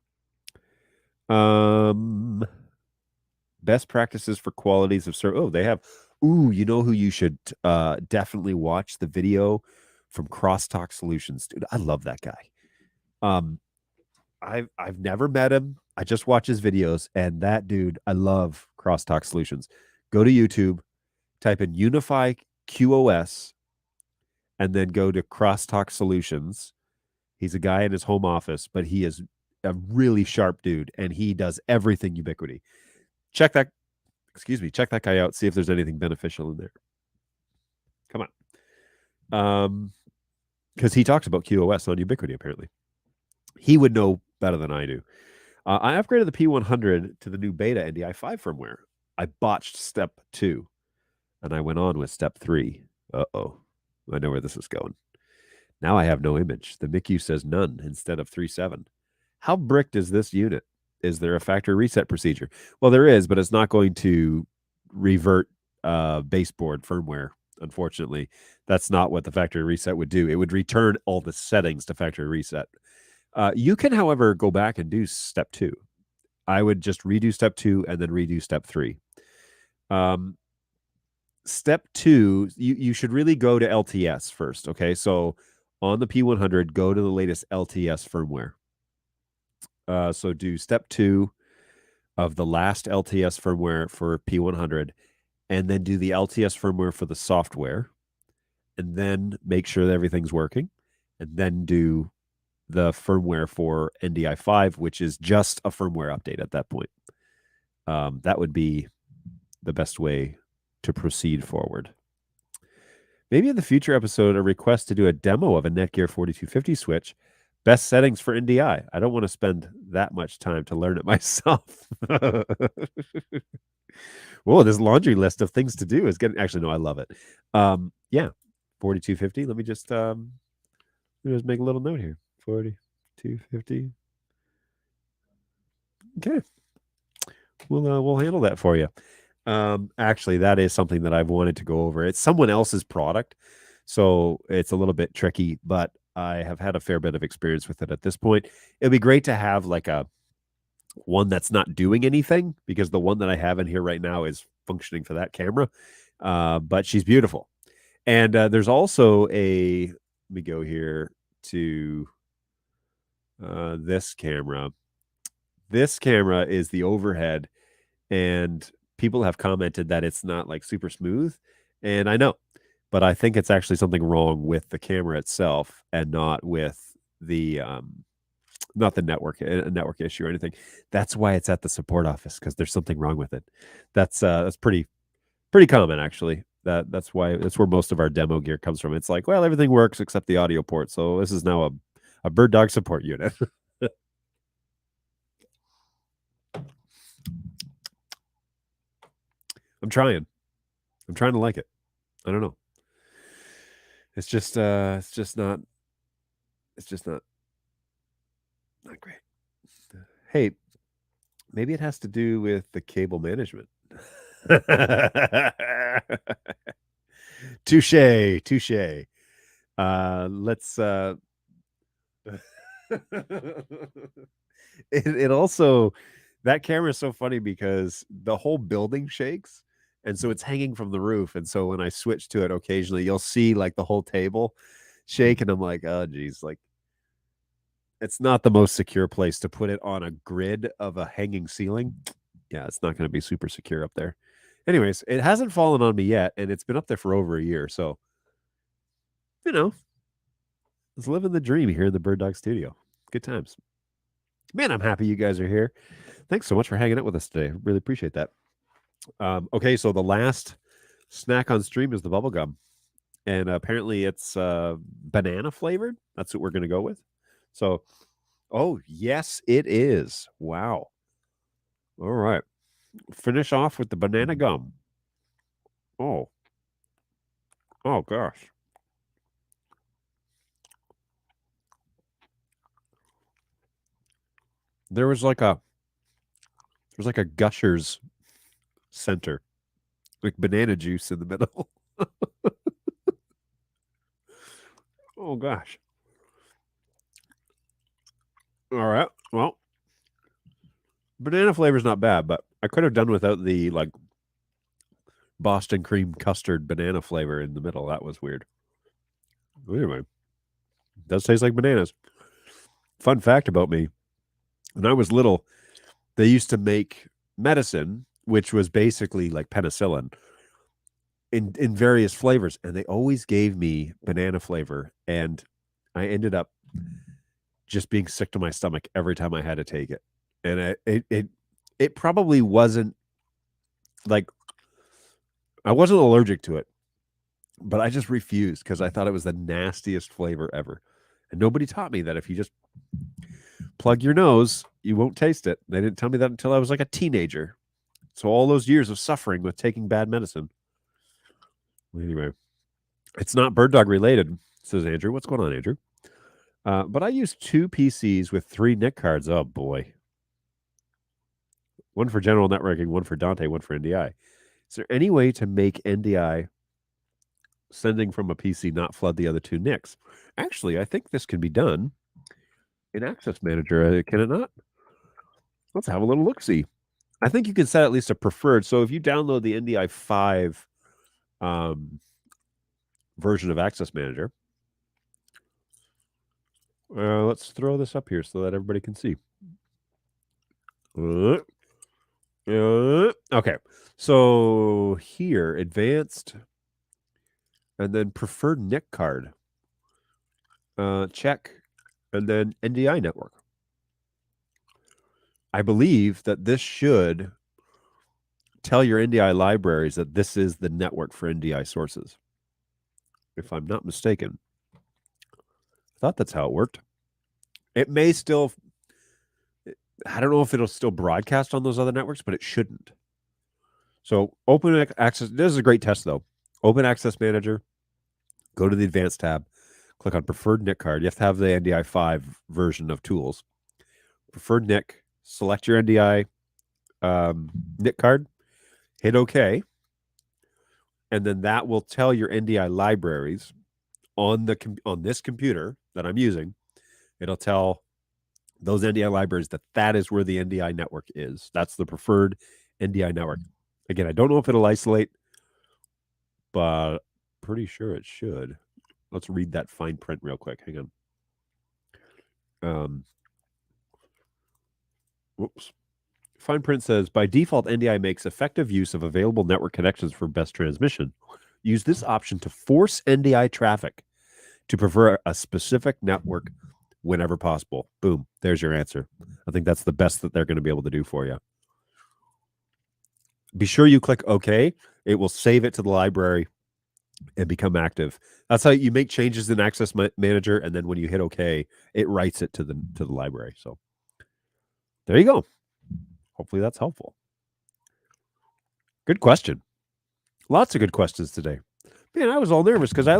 B: Best practices for qualities of service. Oh, they have. Ooh, you know who you should definitely watch the video from Crosstalk Solutions, dude. I love that guy. I've never met him. I just watch his videos, and that dude, I love Crosstalk Solutions. Go to YouTube, type in Unify QoS, and then go to Crosstalk Solutions. He's a guy in his home office, but he is a really sharp dude, and he does everything Ubiquiti. Check that guy out. See if there's anything beneficial in there. Come on. Because he talks about QoS on Ubiquiti, apparently. He would know better than I do. I upgraded the P100 to the new beta NDI 5 firmware. I botched step 2, and I went on with step 3. Uh-oh. I know where this is going. Now I have no image. The MICU says none instead of 3.7. How bricked is this unit? Is there a factory reset procedure? Well, there is, but it's not going to revert baseboard firmware unfortunately. That's not what the factory reset would do. It would return all the settings to factory reset. You can, however, go back and do step 2. I would just redo step 2 and then redo step 3. Step 2, you should really go to LTS first. Okay, so on the P100, go to the latest LTS firmware. So do step 2 of the last LTS firmware for P100, and then do the LTS firmware for the software, and then make sure that everything's working, and then do the firmware for NDI 5, which is just a firmware update at that point. That would be the best way to proceed forward. Maybe in the future episode, a request to do a demo of a Netgear 4250 switch. Best settings for NDI. I don't want to spend that much time to learn it myself. Whoa, this laundry list of things to do is getting... Actually, no, I love it. Yeah, 4250. Let me just make a little note here. 4250. Okay. We'll handle that for you. Actually, that is something that I've wanted to go over. It's someone else's product, so it's a little bit tricky, but I have had a fair bit of experience with it at this point. It'd be great to have like a one that's not doing anything, because the one that I have in here right now is functioning for that camera. But she's beautiful. And there's also a, let me go here to this camera. This camera is the overhead, and people have commented that it's not like super smooth. And I know, but I think it's actually something wrong with the camera itself and not with the not the network issue or anything. That's why it's at the support office, because there's something wrong with it. That's pretty common, actually. That's where most of our demo gear comes from. It's like, well, everything works except the audio port, so this is now a BirdDog support unit. I'm trying to like it. I don't know. It's just not great. Hey, maybe it has to do with the cable management. Touche. Let's it also, that camera is so funny because the whole building shakes, and so it's hanging from the roof, and so when I switch to it occasionally, you'll see like the whole table shake, and I'm like, oh geez, like it's not the most secure place to put it on a grid of a hanging ceiling. Yeah, it's not going to be super secure up there. Anyways, it hasn't fallen on me yet, and it's been up there for over a year, so it's living the dream here in the BirdDog studio. Good times. Man, I'm happy you guys are here. Thanks so much for hanging out with us today. Really appreciate that. Okay, so the last snack on stream is the bubble gum, and apparently it's banana flavored. That's what we're going to go with. So, oh yes, it is. Wow. All right, finish off with the banana gum. Oh gosh. There was like a Gushers center, like banana juice in the middle. Oh gosh. All right. Well, banana flavor is not bad, but I could have done without the like Boston cream custard banana flavor in the middle. That was weird. Anyway, it does taste like bananas. Fun fact about me: when I was little, they used to make medicine, which was basically like penicillin, in various flavors, and they always gave me banana flavor, and I ended up just being sick to my stomach every time I had to take it. And it probably wasn't like, I wasn't allergic to it, but I just refused because I thought it was the nastiest flavor ever. And nobody taught me that if you just plug your nose, you won't taste it. They didn't tell me that until I was like a teenager. So all those years of suffering with taking bad medicine. Anyway, it's not BirdDog related, says Andrew. What's going on, Andrew? But I use 2 PCs with 3 NIC cards. Oh boy. One for general networking, one for Dante, one for NDI. Is there any way to make NDI sending from a PC not flood the other two NICs? Actually, I think this can be done in Access Manager, can it not? Let's have a little look-see. I think you can set at least a preferred. So if you download the NDI 5 version of Access Manager, let's throw this up here so that everybody can see. Okay, so here, advanced, and then preferred NIC card. Check, and then NDI network. I believe that this should tell your NDI libraries that this is the network for NDI sources. If I'm not mistaken. I thought that's how it worked. It may still, I don't know if it'll still broadcast on those other networks, but it shouldn't. So open access, this is a great test though. Open Access Manager, go to the Advanced tab, click on Preferred NIC card. You have to have the NDI 5 version of tools. Preferred NIC, select your NDI NIC card, hit OK, and then that will tell your NDI libraries on this computer that I'm using. It'll tell those NDI libraries that is where the NDI network is. That's the preferred NDI network. Again, I don't know if it'll isolate, but pretty sure it should. Let's read that fine print real quick. Hang on. Whoops. Fine print says, by default, NDI makes effective use of available network connections for best transmission. Use this option to force NDI traffic to prefer a specific network whenever possible. Boom. There's your answer. I think that's the best that they're going to be able to do for you. Be sure you click OK. It will save it to the library and become active. That's how you make changes in Access Manager, and then when you hit OK, it writes it to the library. So there you go. Hopefully that's helpful. Good question. Lots of good questions today. Man, I was all nervous because I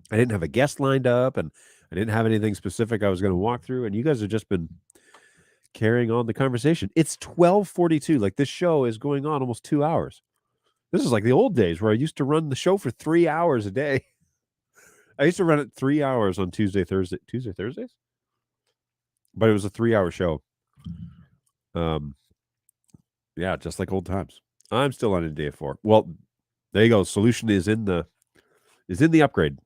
B: didn't have a guest lined up, and I didn't have anything specific I was going to walk through, and you guys have just been carrying on the conversation. It's 12:42. Like, this show is going on almost 2 hours. This is like the old days where I used to run the show for 3 hours a day. I used to run it 3 hours on Thursdays? But it was a 3-hour show. Yeah, just like old times. I'm still on NDI 4. Well, there you go. Solution is in the upgrade.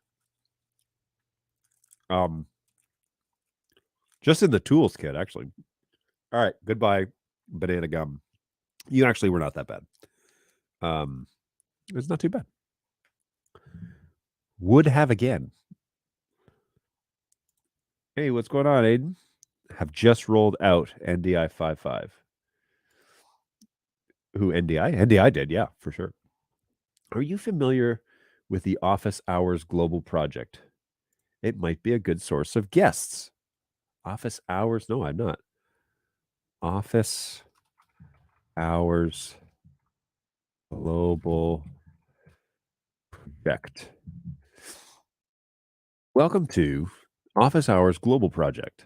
B: Just in the tools kit, actually. All right, goodbye, banana gum. You actually were not that bad. It's not too bad. Would have again. Hey, what's going on, Aiden? Have just rolled out NDI 5.5. Who, NDI? NDI did, yeah, for sure. Are you familiar with the Office Hours Global Project? It might be a good source of guests. Office Hours? No, I'm not. Office Hours Global Project. Welcome to Office Hours Global Project.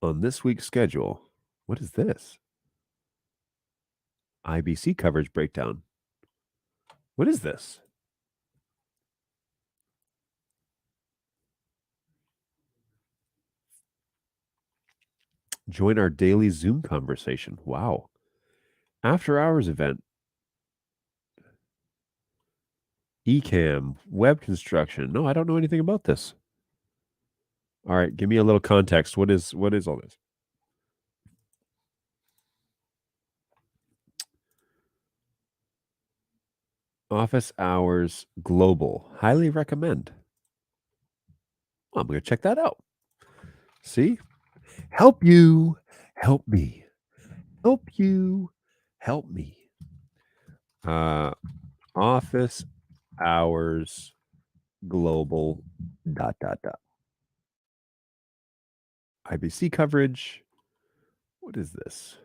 B: On this week's schedule, what is this? IBC coverage breakdown. What is this? Join our daily Zoom conversation. Wow. After hours event. Ecamm, web construction. No, I don't know anything about this. All right, give me a little context. What is all this? Office Hours Global. Highly recommend. Well, I'm going to check that out. See? Help you, help me. Help you, help me. Office Hours Global ... IBC coverage. What is this?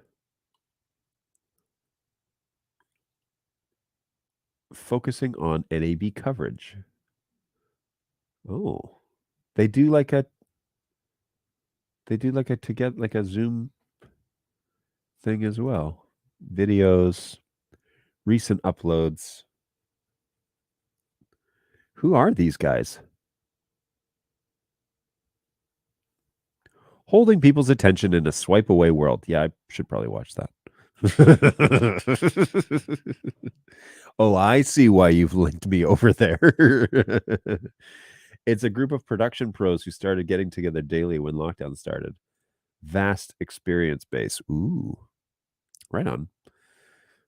B: Focusing on NAB coverage. Oh, they do like a to get like a Zoom thing as well. Videos, recent uploads. Who are these guys? Holding people's attention in a swipe away world. Yeah, I should probably watch that. Oh, I see why you've linked me over there. It's a group of production pros who started getting together daily when lockdown started. Vast experience base. Ooh, right on.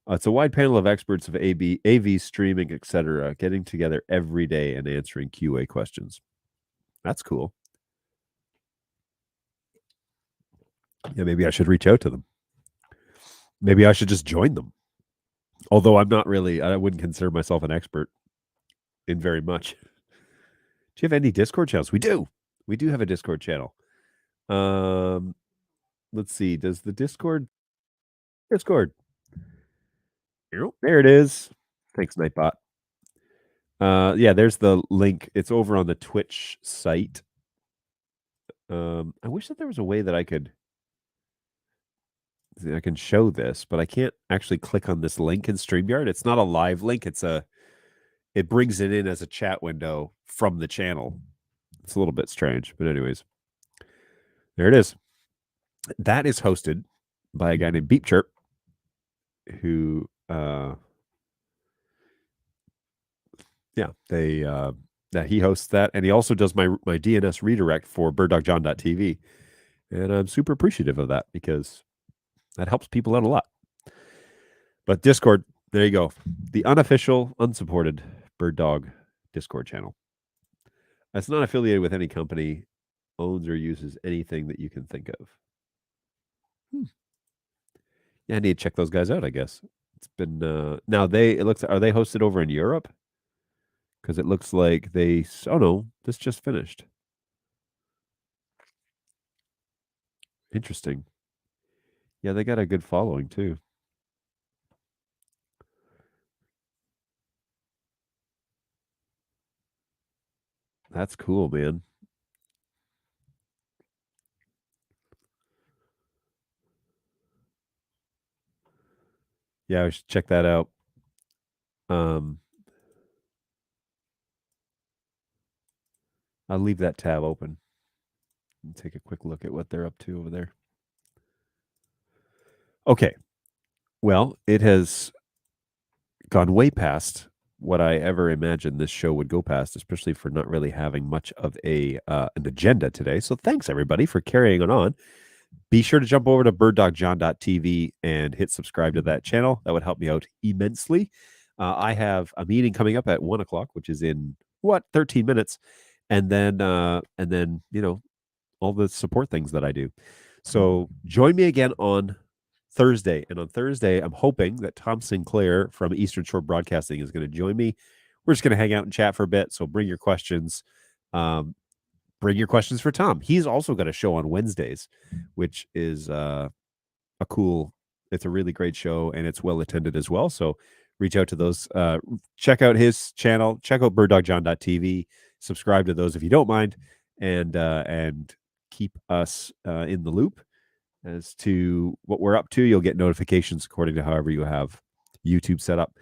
B: It's a wide panel of experts of AV streaming, etc., getting together every day and answering QA questions. That's cool. Yeah, maybe I should reach out to them. Maybe I should just join them. Although I wouldn't consider myself an expert in very much. Do you have any Discord channels? We do. We do have a Discord channel. Let's see. Does the Discord? There it is. Thanks, Nightbot. Yeah, there's the link. It's over on the Twitch site. I wish that there was a way that I can show this, but I can't actually click on this link in StreamYard. It's not a live link. It brings it in as a chat window from the channel. It's a little bit strange, but anyways, there it is. That is hosted by a guy named Beep Chirp, who, that he hosts that, and he also does my DNS redirect for BirdDogJohn.tv, and I'm super appreciative of that because that helps people out a lot. But Discord, there you go, the unofficial, unsupported BirdDog Discord channel. It's not affiliated with any company, owns or uses anything that you can think of. Yeah, I need to check those guys out, I guess. It's been now are they hosted over in Europe? Because it looks like oh no, this just finished. Interesting. Yeah, they got a good following too. That's cool, man. Yeah, I should check that out. I'll leave that tab open and take a quick look at what they're up to over there. Okay. Well, it has gone way past what I ever imagined this show would go past, especially for not really having much of an agenda today. So thanks, everybody, for carrying it on. Be sure to jump over to birddogjohn.tv and hit subscribe to that channel. That would help me out immensely. I have a meeting coming up at 1 o'clock, which is in 13 minutes. And then, all the support things that I do. So join me again on Thursday. And on Thursday, I'm hoping that Tom Sinclair from Eastern Shore Broadcasting is going to join me. We're just going to hang out and chat for a bit. So bring your questions. Bring your questions for Tom. He's also got a show on Wednesdays, which is it's a really great show, and it's well attended as well. So reach out to those. Check out his channel. Check out birddogjohn.tv. Subscribe to those if you don't mind, and keep us in the loop as to what we're up to. You'll get notifications according to however you have YouTube set up.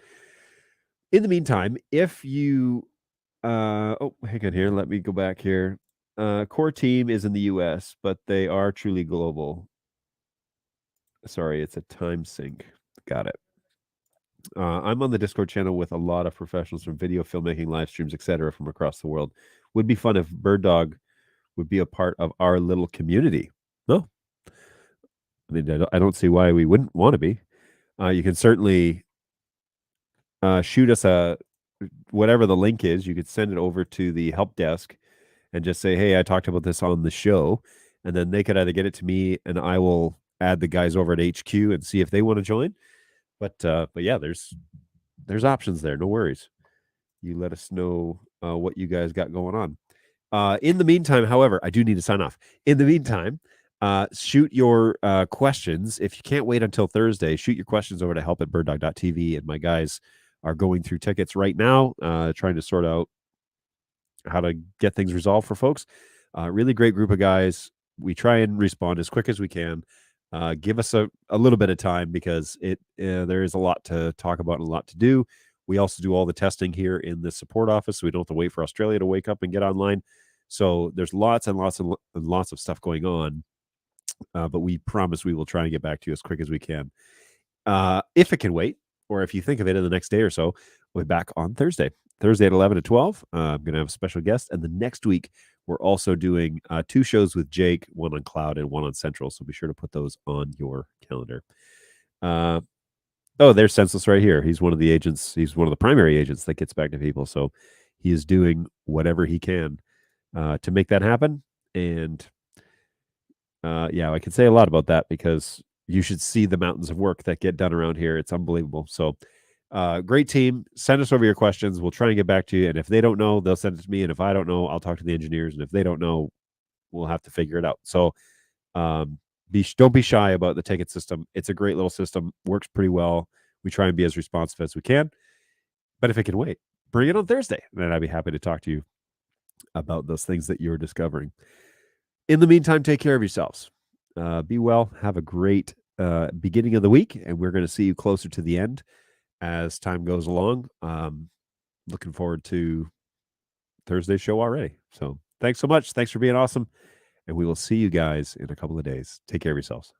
B: In the meantime, if you hang on here, let me go back here. Core team is in the US, but they are truly global. Sorry, it's a time sync. Got it. I'm on the Discord channel with a lot of professionals from video, filmmaking, live streams, etc. from across the world. Would be fun if BirdDog would be a part of our little community. No, I mean, I don't see why we wouldn't want to be. You can certainly shoot us whatever the link is. You could send it over to the help desk and just say, hey, I talked about this on the show. And then they could either get it to me and I will add the guys over at HQ and see if they want to join. But yeah, there's options there. No worries. You let us know what you guys got going on. In the meantime, however, I do need to sign off. In the meantime, shoot your questions. If you can't wait until Thursday, shoot your questions over to help@birddog.tv. And my guys are going through tickets right now, trying to sort out how to get things resolved for folks. Really great group of guys. We try and respond as quick as we can. Give us a little bit of time because there is a lot to talk about and a lot to do We also do all the testing here in the support office, so we don't have to wait for Australia to wake up and get online. So there's lots and lots and lots of stuff going on, but we promise we will try and get back to you as quick as we can. If it can wait, or if you think of it in the next day or so, we'll be back on Thursday at 11 to 12. I'm going to have a special guest. And the next week, we're also doing 2 shows with Jake, one on Cloud and one on Central. So be sure to put those on your calendar. Oh, there's Senseless right here. He's one of the agents. He's one of the primary agents that gets back to people. So he is doing whatever he can to make that happen. And yeah, I can say a lot about that because you should see the mountains of work that get done around here. It's unbelievable. So great team. Send us over your questions. We'll try and get back to you. And if they don't know, they'll send it to me. And if I don't know, I'll talk to the engineers. And if they don't know, we'll have to figure it out. So don't be shy about the ticket system. It's a great little system. Works pretty well. We try and be as responsive as we can. But if it can wait, bring it on Thursday. And I'd be happy to talk to you about those things that you're discovering. In the meantime, take care of yourselves. Be well. Have a great beginning of the week. And we're going to see you closer to the end as time goes along. Looking forward to Thursday's show already. So thanks so much. Thanks for being awesome. And we will see you guys in a couple of days. Take care of yourselves.